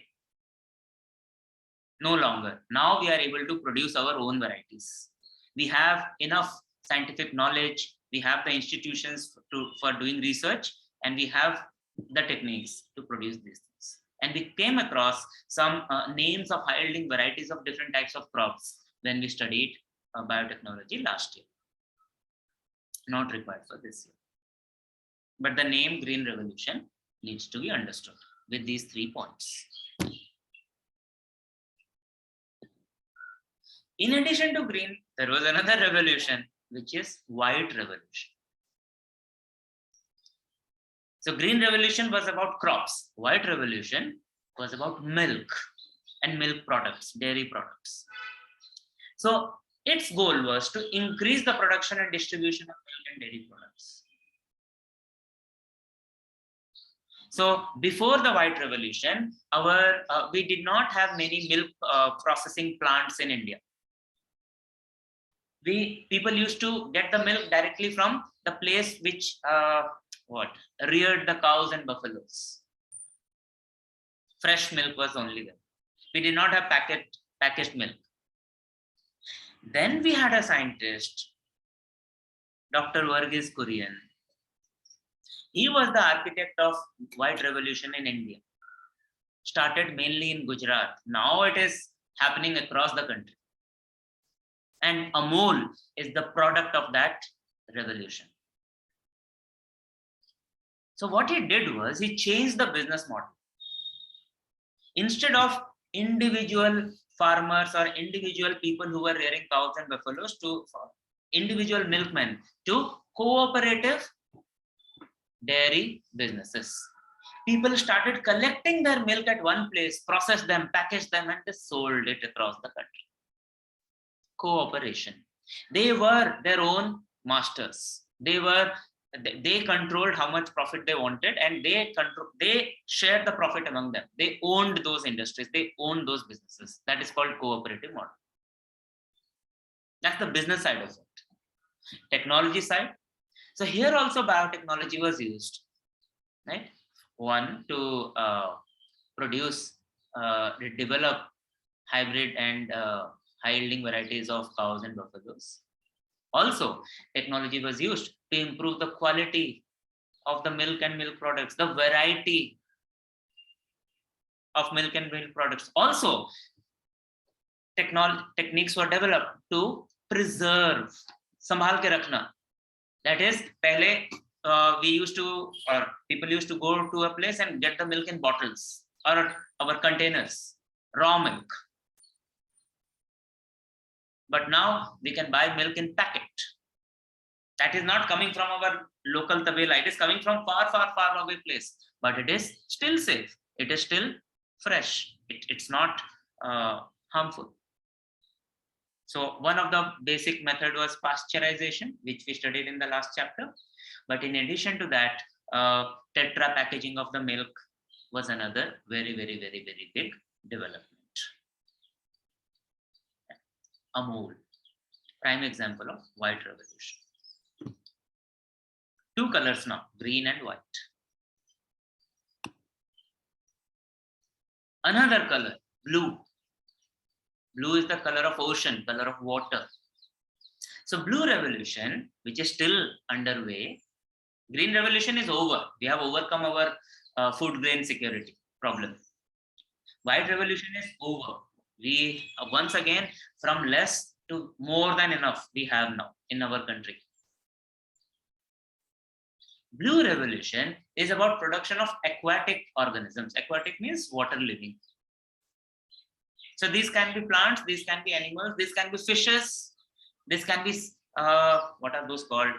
No longer. Now we are able to produce our own varieties. We have enough scientific knowledge. We have the institutions for doing research, and we have the techniques to produce these things. And we came across some names of high yielding varieties of different types of crops when we studied biotechnology last year. Not required for this year. But the name Green Revolution needs to be understood. with these 3 points. In addition to green, there was another revolution, which is white revolution. So green revolution was about crops. White revolution was about milk and milk products, dairy products. So its goal was to increase the production and distribution of milk and dairy products. So before the white revolution, we did not have many milk processing plants in India. People used to get the milk directly from the place which reared the cows and buffaloes. Fresh milk was only there. We did not have packaged milk. Then we had a scientist, Dr. Verghese Kurian. He was the architect of white revolution in India. Started mainly in Gujarat. Now it is happening across the country. And Amul is the product of that revolution. So what he did was he changed the business model. Instead of individual farmers or individual people who were rearing cows and buffaloes to individual milkmen to cooperative dairy businesses. People started collecting their milk at one place, processed them, packaged them, and they sold it across the country. Cooperation. They were their own masters. They controlled how much profit they wanted, and they shared the profit among them. They owned those industries. They owned those businesses. That is called cooperative model. That's the business side of it. Technology side. So here also biotechnology was used, right? One, to develop hybrid and high-yielding varieties of cows and buffaloes. Also, technology was used to improve the quality of the milk and milk products, the variety of milk and milk products. Also, techniques were developed to preserve, संभाल के रखना. That is, people used to go to a place and get the milk in bottles or our containers, raw milk. But now we can buy milk in packet. That is not coming from our local tabela. It is coming from far, far, far away place. But it is still safe. It is still fresh. It's not harmful. So one of the basic method was pasteurization, which we studied in the last chapter. But in addition to that, tetra packaging of the milk was another very, very, very, very big development. Amul, prime example of white revolution. 2 colors now, green and white. Another color, blue. Blue is the color of ocean, color of water. So blue revolution, which is still underway. Green revolution is over. We have overcome our food grain security problem. White revolution is over. We once again, from less to more than enough we have now in our country. Blue revolution is about production of aquatic organisms. Aquatic means water living. So these can be plants, these can be animals, these can be fishes, this can be, what are those called?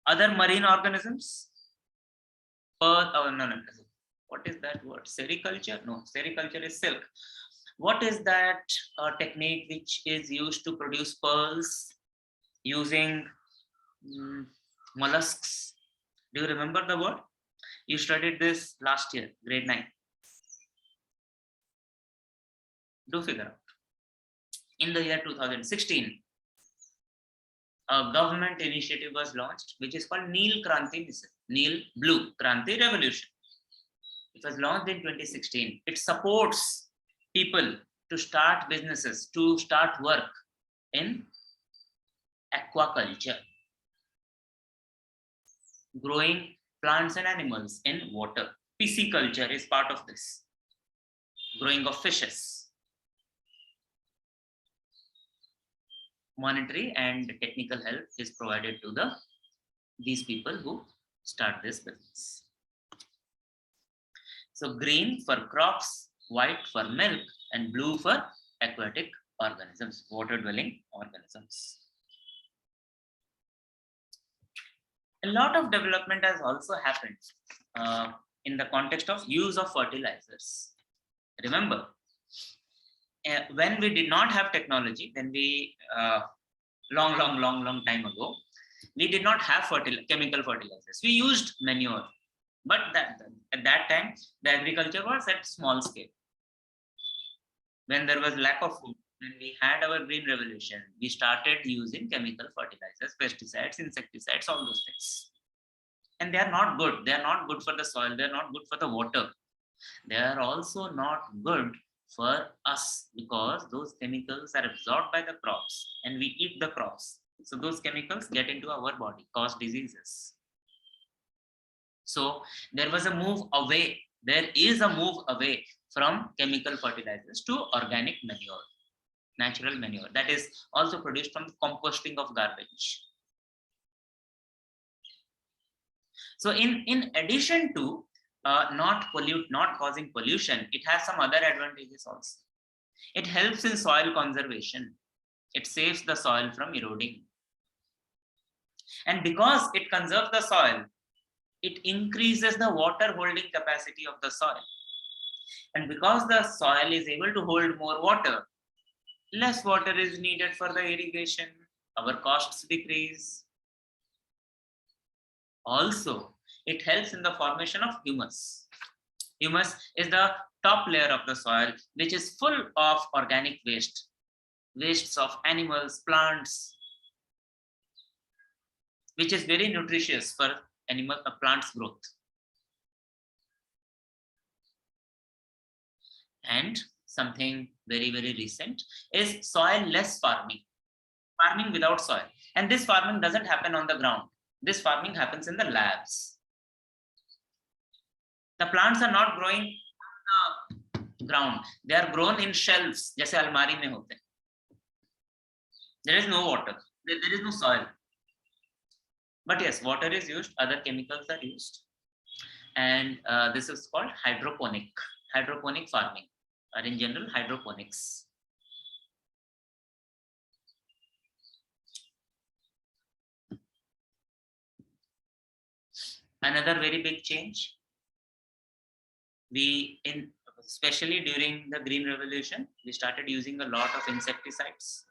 Other marine organisms. What is that word? Sericulture? No, sericulture is silk. What is that technique which is used to produce pearls using mollusks? Do you remember the word? You studied this last year, grade 9. Do figure out. In the year 2016, a government initiative was launched, which is called Neel Kranti Mission, Neel Blue Kranti Revolution. It was launched in 2016. It supports people to start businesses, to start work in aquaculture, growing plants and animals in water. Pisciculture is part of this, growing of fishes. Monetary and technical help is provided to these people who start this business. So green for crops, white for milk, and blue for aquatic organisms, water-dwelling organisms. A lot of development has also happened in the context of use of fertilizers. Remember, when we did not have technology, when we long time ago, we did not have chemical fertilizers. We used manure, but at that time, the agriculture was at small scale. When there was lack of food, when we had our green revolution, we started using chemical fertilizers, pesticides, insecticides, all those things. And they are not good. They are not good for the soil. They are not good for the water. They are also not good for us because those chemicals are absorbed by the crops and we eat the crops. So those chemicals get into our body, cause diseases. So there was a move away. There is a move away from chemical fertilizers to organic manure, natural manure that is also produced from the composting of garbage. So in addition to not causing pollution, it has some other advantages also. It helps in soil conservation. It saves the soil from eroding. And because it conserves the soil, it increases the water holding capacity of the soil. And because the soil is able to hold more water, less water is needed for the irrigation. Our costs decrease. Also, it helps in the formation of humus. Humus is the top layer of the soil, which is full of organic waste, wastes of animals, plants, which is very nutritious for plants' growth. And something very, very recent is soil-less farming, farming without soil. And this farming doesn't happen on the ground. This farming happens in the labs. The plants are not growing on the ground. They are grown in shelves, जैसे अलमारी में होते हैं. There is no water. There is no soil. But yes, water is used. Other chemicals are used. And this is called hydroponic farming, or in general, hydroponics. Another very big change, especially during the Green Revolution, we started using a lot of insecticides.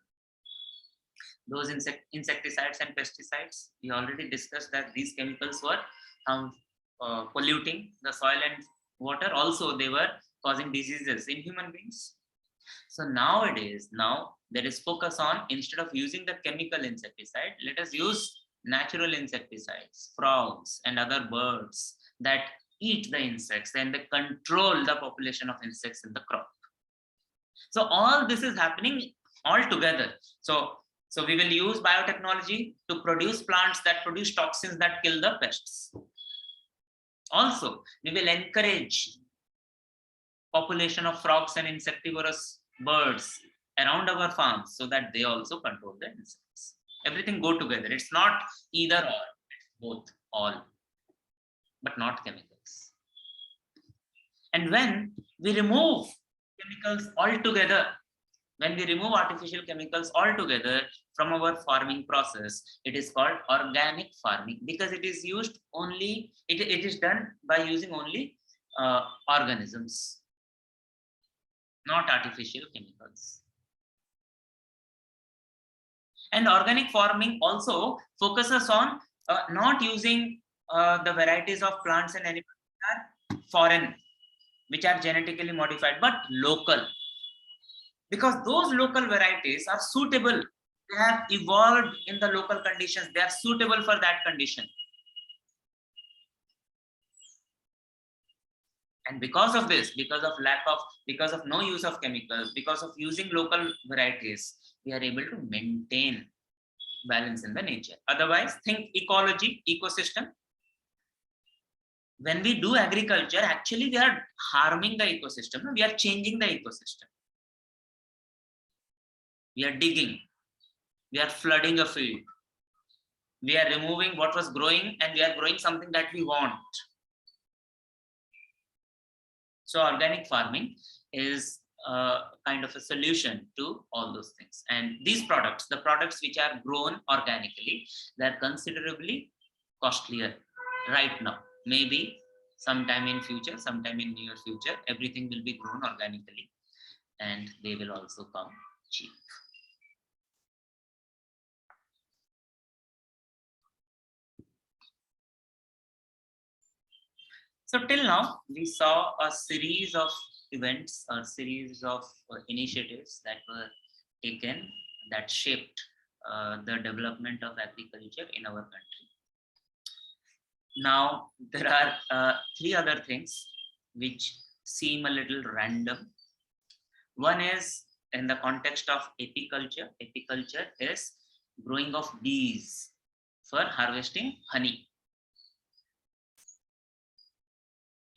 Those insecticides and pesticides, we already discussed that these chemicals were polluting the soil and water. Also, they were causing diseases in human beings. So nowadays, there is focus on, instead of using the chemical insecticide, let us use natural insecticides, frogs and other birds that eat the insects and they control the population of insects in the crop. So all this is happening all together. So we will use biotechnology to produce plants that produce toxins that kill the pests. Also, we will encourage population of frogs and insectivorous birds around our farms so that they also control the insects. Everything go together. It's not either or, it's both, all, but not chemicals. And when we remove chemicals altogether, when we remove artificial chemicals altogether from our farming process, it is called organic farming, because it is used only, it is done by using only organisms, not artificial chemicals. And organic farming also focuses on not using the varieties of plants and animals that are foreign, which are genetically modified, but local. Because those local varieties are suitable. They have evolved in the local conditions. They are suitable for that condition. And because of this, because of no use of chemicals, because of using local varieties, we are able to maintain balance in the nature. Otherwise, think ecology, ecosystem. When we do agriculture, actually we are harming the ecosystem. We are changing the ecosystem. We are digging. We are flooding a field. We are removing what was growing and we are growing something that we want. So organic farming is kind of a solution to all those things. And these products, the products which are grown organically, they're considerably costlier right now. Maybe sometime in future, sometime in near future, everything will be grown organically and they will also come cheap. So till now, we saw a series of events, a series of initiatives that were taken that shaped the development of agriculture in our country. Now, there are three other things which seem a little random. One is in the context of apiculture. Apiculture is growing of bees for harvesting honey.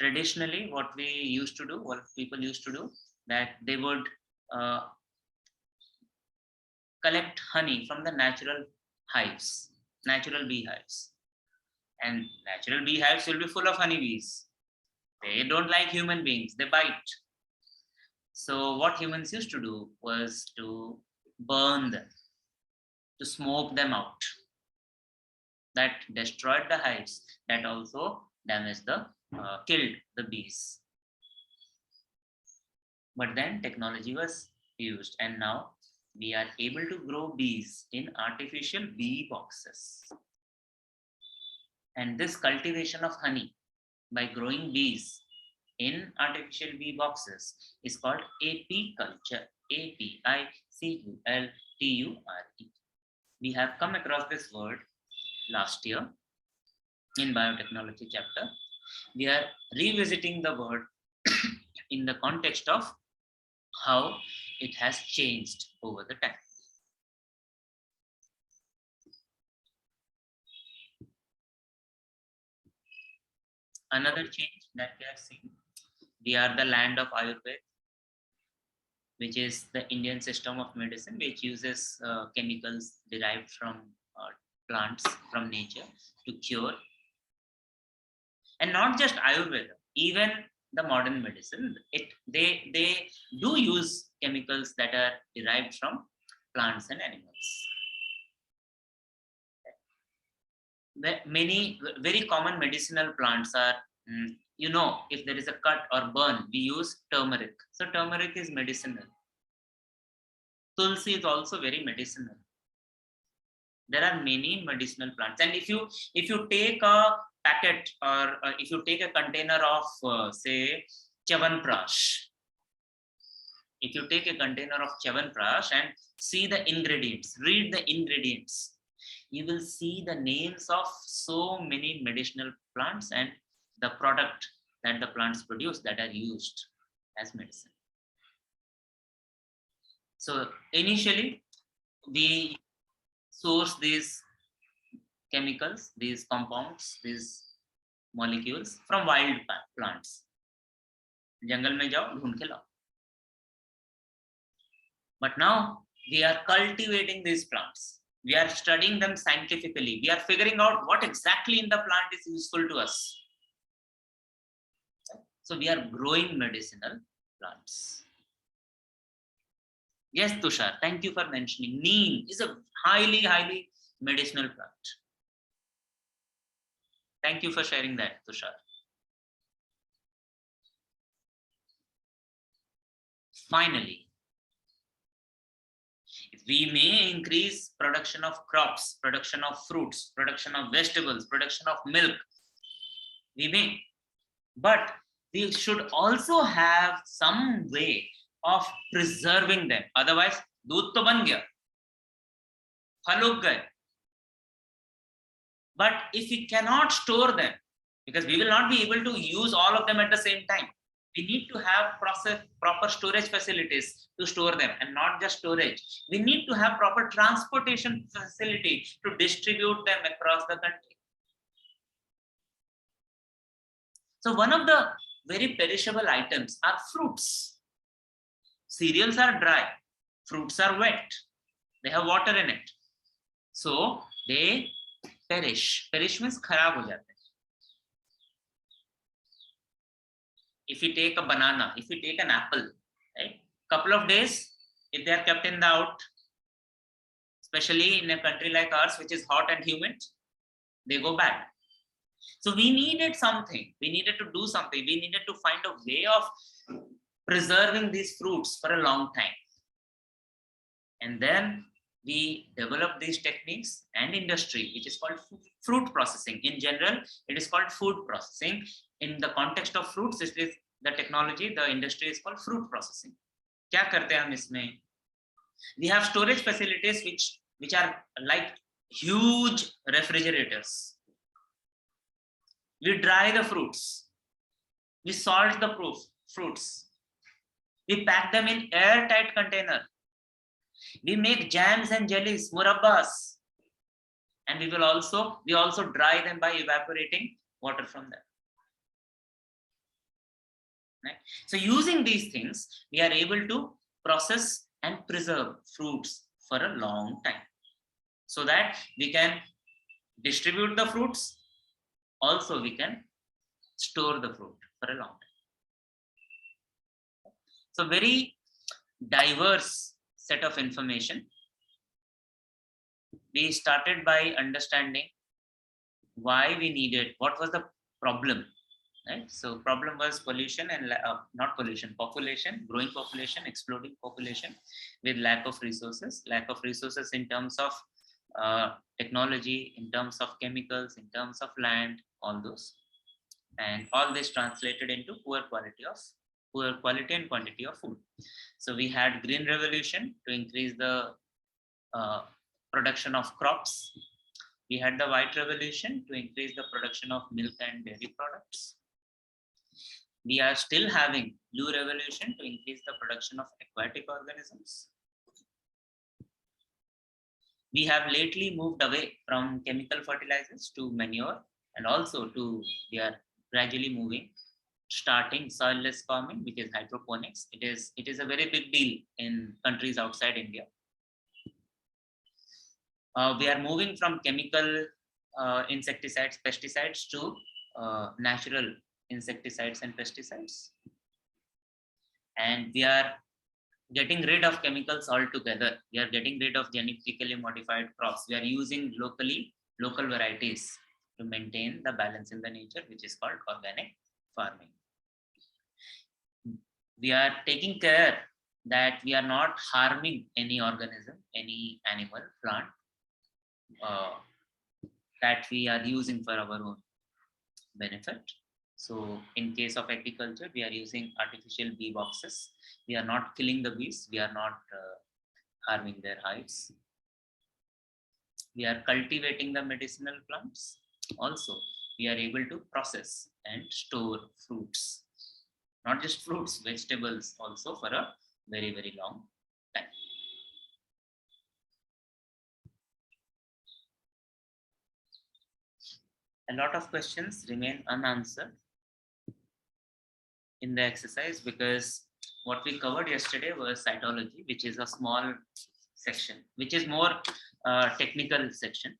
Traditionally, what people used to do, that they would collect honey from the natural hives, natural beehives. And natural beehives will be full of honeybees. They don't like human beings, they bite. So what humans used to do was to burn them, to smoke them out. That destroyed the hives, that also damaged killed the bees. But then technology was used and now we are able to grow bees in artificial bee boxes. And this cultivation of honey by growing bees in artificial bee boxes is called apiculture. APICULTURE. We have come across this word last year in biotechnology chapter. We are revisiting the word in the context of how it has changed over the time. Another change that we have seen, we are the land of Ayurveda, which is the Indian system of medicine, which uses chemicals derived from plants, from nature, to cure. And not just Ayurveda, even the modern medicine, they do use chemicals that are derived from plants and animals. Many very common medicinal plants are, if there is a cut or burn, we use turmeric. So turmeric is medicinal. Tulsi is also very medicinal. There are many medicinal plants, and if you take a packet or if you take a container of say Chyawanprash, if you take a container of Chyawanprash and see the ingredients, read the ingredients, you will see the names of so many medicinal plants and the product that the plants produce that are used as medicine. So initially, we source these chemicals, these compounds, these molecules from wild plants. Jungle mein jao, dhoond ke lao. But now we are cultivating these plants. We are studying them scientifically. We are figuring out what exactly in the plant is useful to us. So we are growing medicinal plants. Yes, Tushar, thank you for mentioning. Neem is a highly medicinal plant. Thank you for sharing that, Tushar. Finally, if we may increase production of crops, production of fruits, production of vegetables, production of milk, we may. But we should also have some way of preserving them. Otherwise, दूध तो बन गया, फल उग गए. But if we cannot store them, because we will not be able to use all of them at the same time, we need to have proper storage facilities to store them, and not just storage. We need to have proper transportation facility to distribute them across the country. So one of the very perishable items are fruits. Cereals are dry, fruits are wet, they have water in it. So they perish means खराब हो जाते हैं. If you take a banana, if you take an apple, right, couple of days, if they are kept in the out, especially in a country like ours which is hot and humid, they go bad. So we needed something, we needed to do something, we needed to find a way of preserving these fruits for a long time. And then we developed these techniques and industry, which is called fruit processing. In general, it is called food processing. In the context of fruits, it is the technology, the industry is called fruit processing. क्या करते हैं हम इसमें? We have storage facilities which are like huge refrigerators. We dry the fruits. We salt the fruits. We pack them in airtight container. We make jams and jellies, murabbas, and we also dry them by evaporating water from them. Right? So using these things, we are able to process and preserve fruits for a long time, so that we can distribute the fruits. Also, we can store the fruit for a long time. So very diverse set of information. We started by understanding why we needed, what was the problem, right? So problem was pollution and not pollution, population, growing population, exploding population with lack of resources in terms of technology, in terms of chemicals, in terms of land, all those, and all this translated into poor quality and quantity of food. So we had green revolution to increase the production of crops. We had the white revolution to increase the production of milk and dairy products. We are still having blue revolution to increase the production of aquatic organisms. We have lately moved away from chemical fertilizers to manure, and also we are gradually starting soilless farming, which is hydroponics. It is a very big deal in countries outside India. We are moving from chemical insecticides, pesticides to natural insecticides and pesticides. And we are getting rid of chemicals altogether. We are getting rid of genetically modified crops. We are using local varieties to maintain the balance in the nature, which is called organic farming. We are taking care that we are not harming any organism, any animal, plant, that we are using for our own benefit. So in case of agriculture, we are using artificial bee boxes. We are not killing the bees. We are not harming their hives. We are cultivating the medicinal plants. Also, we are able to process and store fruits. Not just fruits, vegetables also for a very, very long time. A lot of questions remain unanswered in the exercise, because what we covered yesterday was cytology, which is a small section, which is more technical section,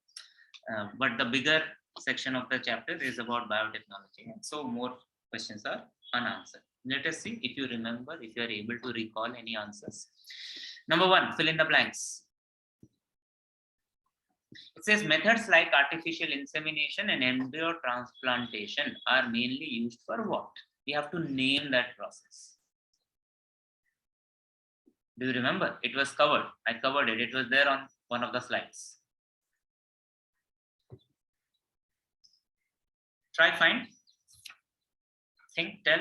but the bigger section of the chapter is about biotechnology, and so more questions are unanswered. Let us see if you remember, if you are able to recall any answers. Number 1, fill in the blanks. It says methods like artificial insemination and embryo transplantation are mainly used for what? We have to name that process. Do you remember? It was covered. I covered it. It was there on one of the slides. Try, find, think, tell.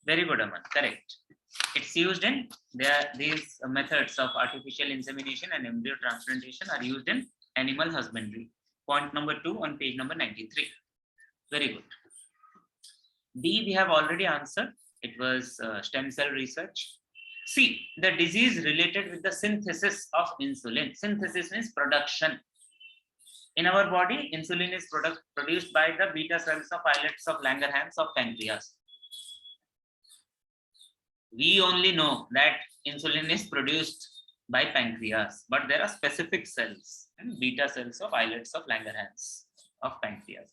Very good, Aman. Correct. It's used in these methods of artificial insemination and embryo transplantation are used in animal husbandry. Point number 2 on page number 93. Very good. B, we have already answered. It was stem cell research. C, the disease related with the synthesis of insulin. Synthesis means production. In our body, insulin is produced by the beta cells of islets of Langerhans of pancreas. We only know that insulin is produced by pancreas, but there are specific cells and beta cells of islets of Langerhans of pancreas.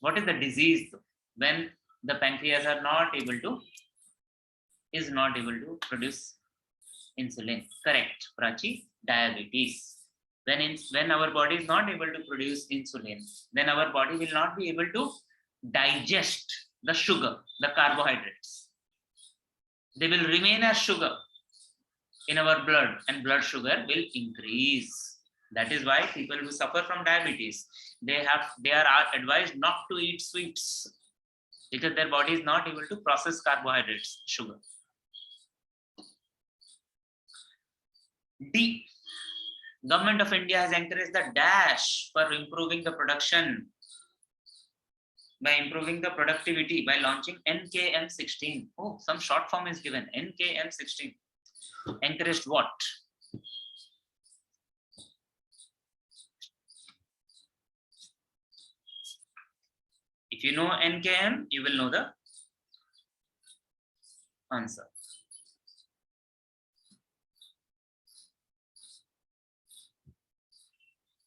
What is the disease when the pancreas is not able to produce insulin? Correct, Prachi. Diabetes. When our body is not able to produce insulin, then our body will not be able to digest the sugar, the carbohydrates. They will remain as sugar in our blood, and blood sugar will increase. That is why people who suffer from diabetes, they are advised not to eat sweets, because their body is not able to process carbohydrates, sugar. D. Government of India has encouraged the dash for improving the production by improving the productivity by launching NKM16. Oh, some short form is given, NKM16. Encouraged what? If you know NKM, you will know the answer.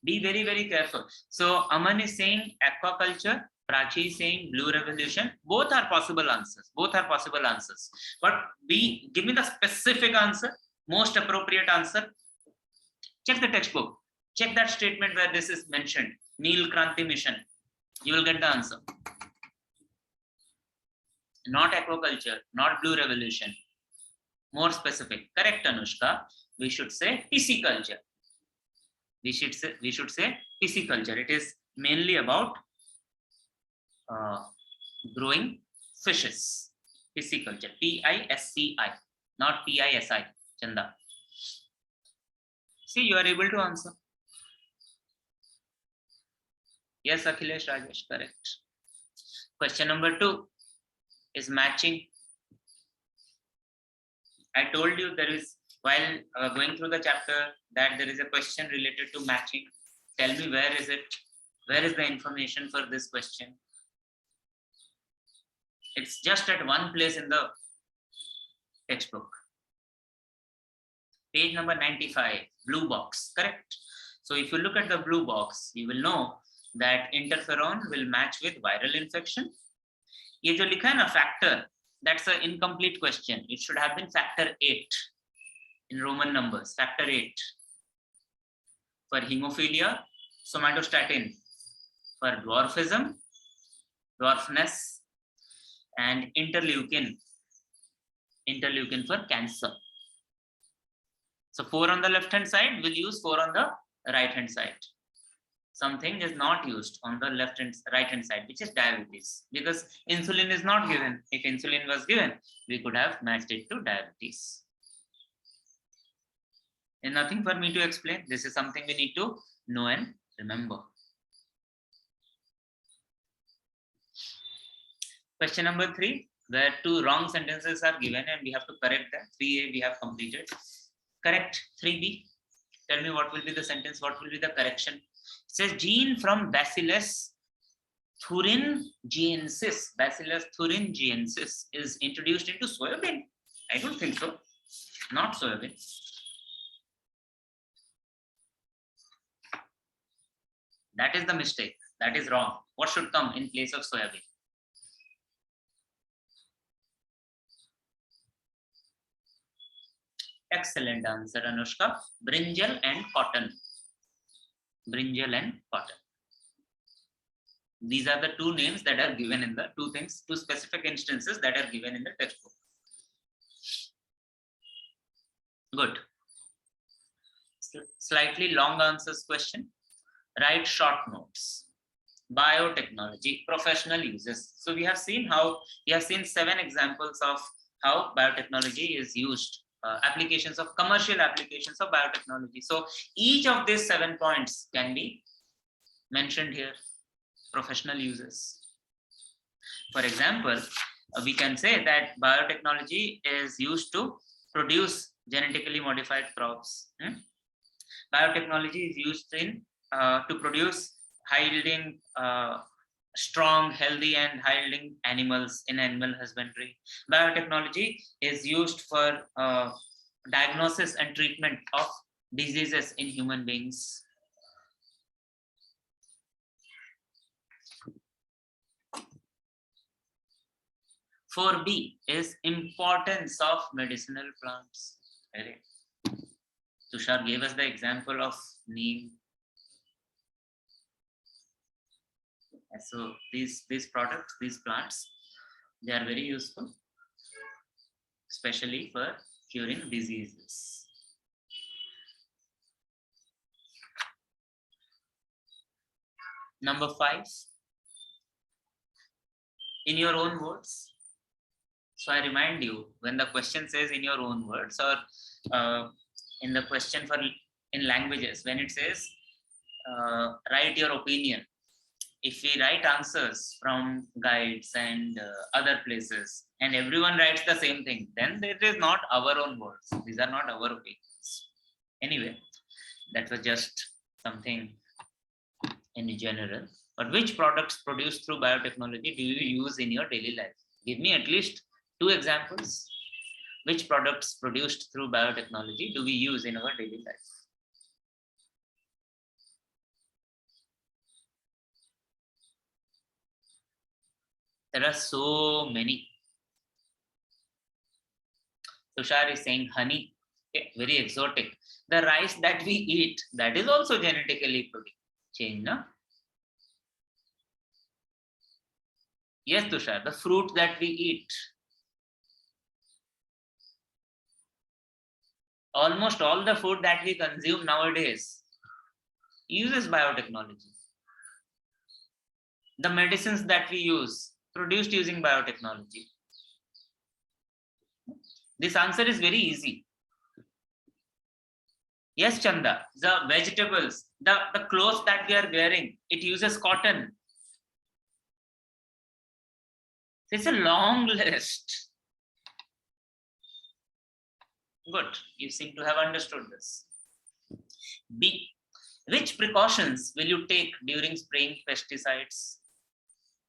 Be very, very careful. So Aman is saying aquaculture, Prachi is saying blue revolution. Both are possible answers. But give me the specific answer, most appropriate answer. Check the textbook. Check that statement where this is mentioned. Neel Kranti Mission. You will get the answer. Not aquaculture, not blue revolution. More specific. Correct, Anushka. We should say pisciculture. We should say pisciculture. It is mainly about growing fishes. Pisciculture. P-I-S-C-I, not P-I-S-I. Chanda. See, you are able to answer. Yes, Akhilesh Rajesh, correct. Question number 2 is matching. I told you there is, while going through the chapter, that there is a question related to matching. Tell me, where is it? Where is the information for this question? It's just at one place in the textbook. Page number 95, blue box, correct? So if you look at the blue box, you will know that interferon will match with viral infection. ये जो लिखा है ना factor, that's an incomplete question. It should have been factor 8 in Roman numbers, factor 8. For hemophilia, somatostatin. For dwarfism, dwarfness, and interleukin for cancer. So 4 on the left hand side, we'll use 4 on the right hand side. Something is not used on the right hand side, which is diabetes, because insulin is not given. If insulin was given, we could have matched it to diabetes. And nothing for me to explain. This is something we need to know and remember. Question number 3, where 2 wrong sentences are given and we have to correct that. 3A we have completed. Correct 3B. Tell me what will be the sentence, what will be the correction. It says gene from Bacillus thuringiensis. Bacillus thuringiensis is introduced into soybean. I don't think so. Not soybean. That is the mistake. That is wrong. What should come in place of soybean? Excellent answer, Anushka. Brinjal and cotton. Brinjal and cotton. These are the 2 names that are given in the 2 specific instances that are given in the textbook. Good. Slightly long answers question. Write short notes. Biotechnology, professional uses. So we have seen 7 examples of how biotechnology is used. Commercial applications of biotechnology. So each of these 7 points can be mentioned here. Professional uses. For example, we can say that biotechnology is used to produce genetically modified crops. Biotechnology is used in to produce high-yielding, strong, healthy, and high-yielding animals in animal husbandry. Biotechnology is used for diagnosis and treatment of diseases in human beings. For B is importance of medicinal plants. Right. Tushar gave us the example of neem. So these products, these plants, they are very useful, especially for curing diseases. Number 5, in your own words. So I remind you, when the question says in your own words, or in the question for in languages, when it says write your opinion, if we write answers from guides and other places, and everyone writes the same thing, then it is not our own words. These are not our opinions. Anyway, that was just something in general. But which products produced through biotechnology do you use in your daily life? Give me at least 2 examples. Which products produced through biotechnology do we use in our daily life? There are so many. Tushar is saying honey, okay, very exotic. The rice that we eat, that is also genetically changed, no? Yes, Tushar, the fruit that we eat. Almost all the food that we consume nowadays uses biotechnology. The medicines that we use, produced using biotechnology. This answer is very easy. Yes, Chanda, the vegetables, the clothes that we are wearing, it uses cotton. It's a long list. Good, you seem to have understood this. B, which precautions will you take during spraying pesticides?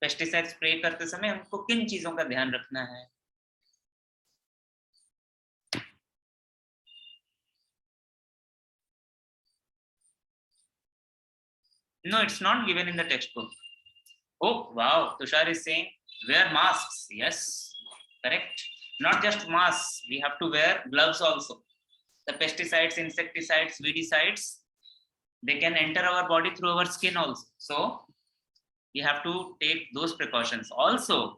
Pesticide spray करते समय हमको किन चीजों का ध्यान रखना है? No, it's not given in the textbook. Oh, wow. Tushar is saying wear masks. Yes, correct. Not just masks. We have to wear gloves also. The pesticides, insecticides, weedicides, they can enter our body through our skin also. So we have to take those precautions. Also,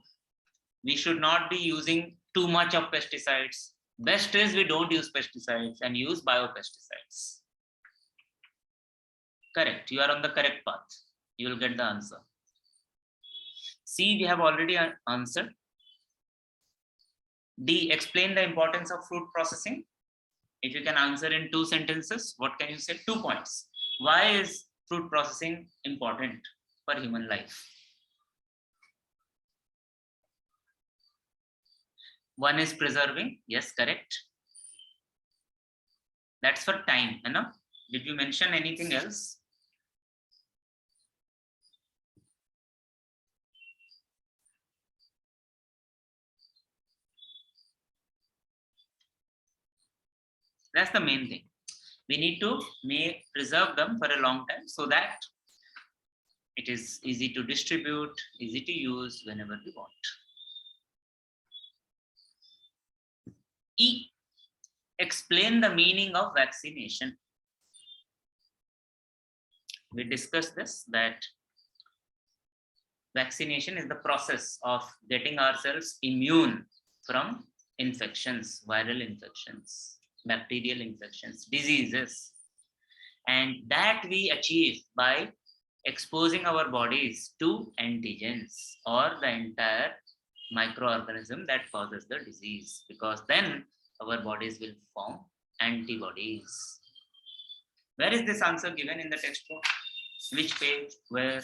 we should not be using too much of pesticides. Best is we don't use pesticides and use biopesticides. Correct. You are on the correct path. You will get the answer. C, we have already answered. D, explain the importance of fruit processing. If you can answer in 2 sentences, what can you say? 2 points. Why is fruit processing important for human life? One is preserving. Yes, correct. That's for time. Enough. Did you mention anything else? That's the main thing. We need to preserve them for a long time so that it is easy to distribute, easy to use whenever we want. E, explain the meaning of vaccination. We discussed this, that vaccination is the process of getting ourselves immune from infections, viral infections, bacterial infections, diseases. And that we achieve by exposing our bodies to antigens or the entire microorganism that causes the disease, because then our bodies will form antibodies. Where is this answer given in the textbook? Which page? Where?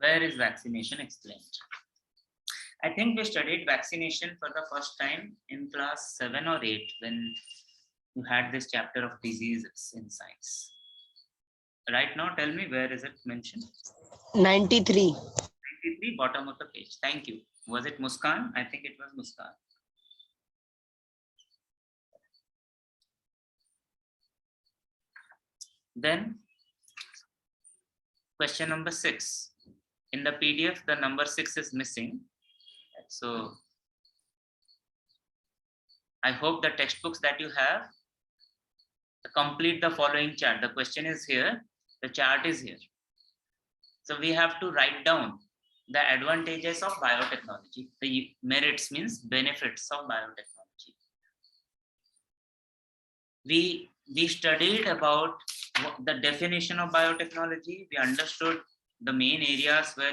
Where is vaccination explained? I think we studied vaccination for the first time in class 7 or 8 when you had this chapter of diseases in science. Right now, tell me, where is it mentioned? 93. 93, bottom of the page. Thank you. Was it Muskan? I think it was Muskan. Then, question number 6. In the PDF, the number 6 is missing. So, I hope the textbooks that you have complete the following chart. The question is here, the chart is here. So we have to write down the advantages of biotechnology. The merits means benefits of biotechnology. We studied about the definition of biotechnology. We understood the main areas where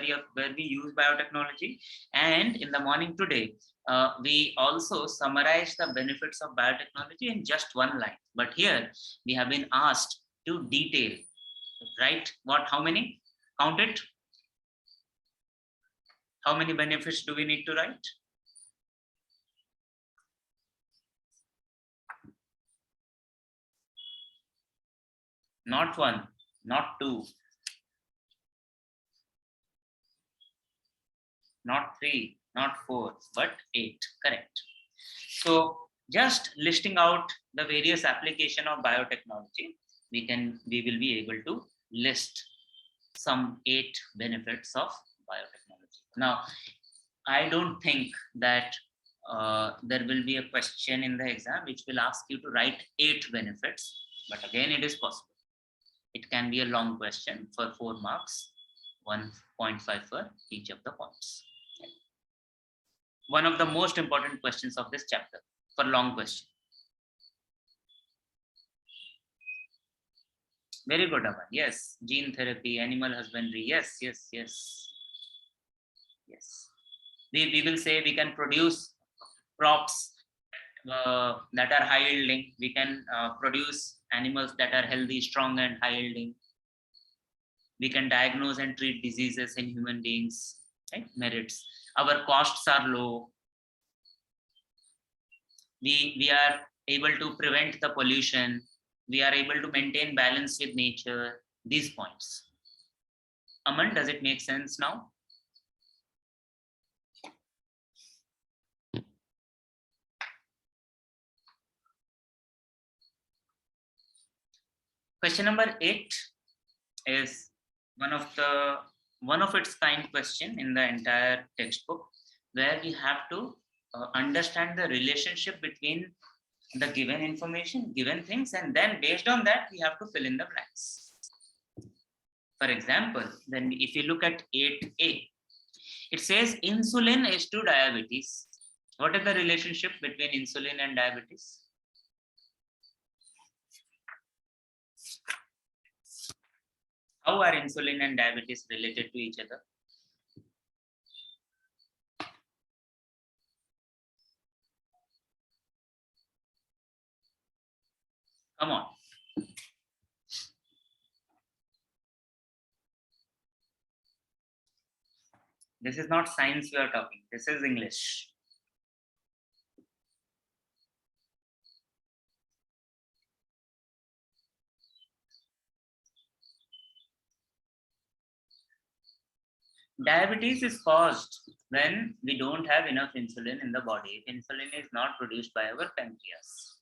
we use biotechnology, and in the morning today, we also summarized the benefits of biotechnology in just one line. But here we have been asked to detail, right? How many? Count it. How many benefits do we need to write? Not 1, not 2, not 3, not 4, but 8. Correct. So just listing out the various application of biotechnology, we will be able to list some 8 benefits of biotechnology. Now, I don't think that there will be a question in the exam which will ask you to write 8 benefits, but again, it is possible. It can be a long question for 4 marks, 1.5 for each of the points. One of the most important questions of this chapter for long question. Very good, Aman. Yes, gene therapy, animal husbandry. Yes. We will say we can produce crops that are high yielding. We can produce animals that are healthy, strong, and high yielding. We can diagnose and treat diseases in human beings. Right? Merits. Our costs are low. We are able to prevent the pollution. We are able to maintain balance with nature. These points. Aman, does it make sense now? Question number 8 is one of its kind question in the entire textbook, where we have to understand the relationship between the given information, given things, and then based on that, we have to fill in the blanks. For example, then if you look at 8a, it says insulin is to diabetes. What is the relationship between insulin and diabetes? How are insulin and diabetes related to each other? Come on. This is not science we are talking. This is English. Diabetes is caused when we don't have enough insulin in the body. Insulin is not produced by our pancreas.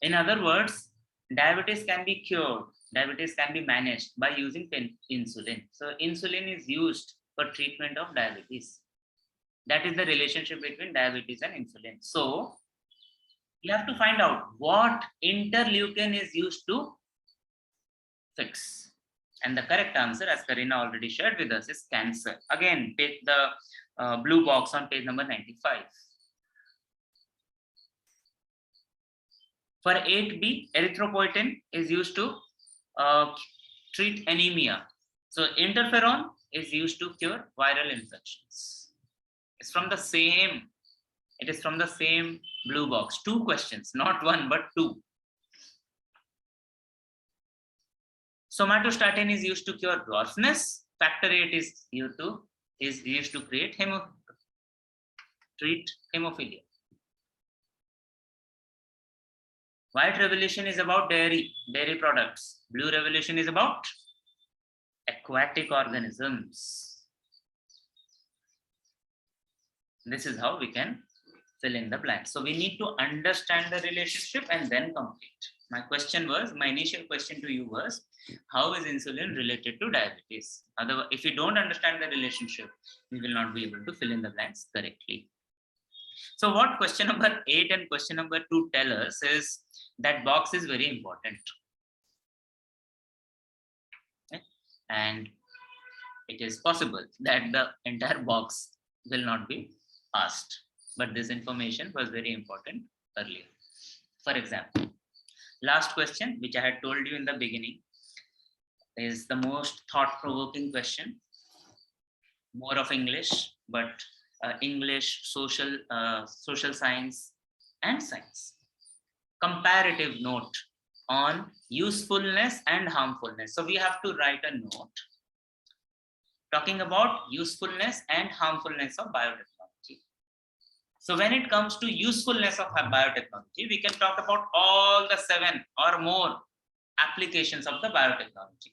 In other words, diabetes can be cured. Diabetes can be managed by using insulin. So insulin is used for treatment of diabetes. That is the relationship between diabetes and insulin. So you have to find out what interleukin is used to fix. And the correct answer, as Karina already shared with us, is cancer. Again, take the blue box on page number 95. For 8b, erythropoietin is used to treat anemia. So interferon is used to cure viral infections. It is from the same blue box. 2 questions, not 1 but 2. Somatostatin is used to cure dwarfness. Factor VIII is used to treat hemophilia. White revolution is about dairy products. Blue revolution is about aquatic organisms. This is how we can fill in the blanks. So we need to understand the relationship and then complete. My initial question to you was, how is insulin related to diabetes? Otherwise, if you don't understand the relationship, we will not be able to fill in the blanks correctly. So what question number 8 and question number 2 tell us is that box is very important. Okay? And it is possible that the entire box will not be asked, but this information was very important earlier. For example, last question, which I had told you in the beginning, is the most thought-provoking question. More of English, but English, social science, and science. Comparative note on usefulness and harmfulness. So we have to write a note talking about usefulness and harmfulness of biotechnology. So when it comes to usefulness of biotechnology, we can talk about all the 7 or more applications of the biotechnology.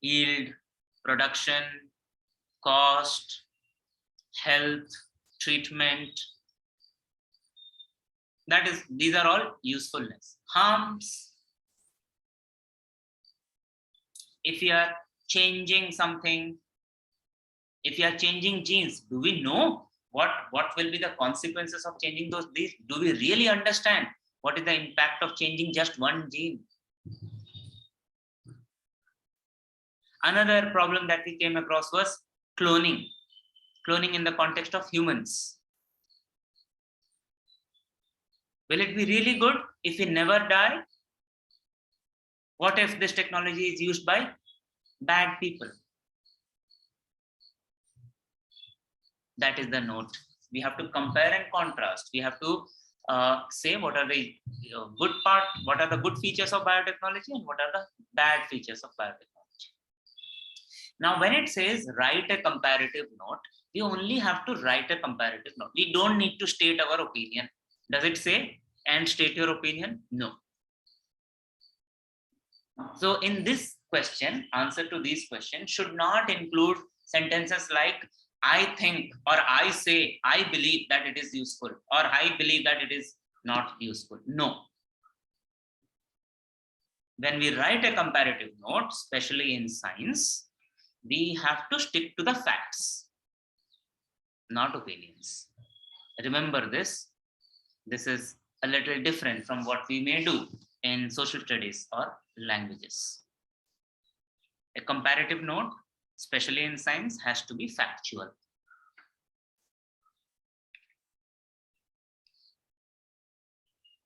Yield, production, cost, health, treatment. These are all usefulness. Harms, if you are changing something, if you are changing genes, do we know what will be the consequences of changing these? Do we really understand what is the impact of changing just one gene? Another problem that we came across was cloning in the context of humans. Will it be really good if we never die? What if this technology is used by bad people? That is the note. We have to compare and contrast. We have to say what are the what are the good features of biotechnology and what are the bad features of biotechnology. Now, when it says write a comparative note, we only have to write a comparative note. We don't need to state our opinion. Does it say, and state your opinion? No. So in this question, answer to these questions should not include sentences like, I think, or I say, I believe that it is useful, or I believe that it is not useful. No. When we write a comparative note, especially in science, we have to stick to the facts, not opinions. Remember this. This is a little different from what we may do in social studies or languages. A comparative note, especially in science, has to be factual.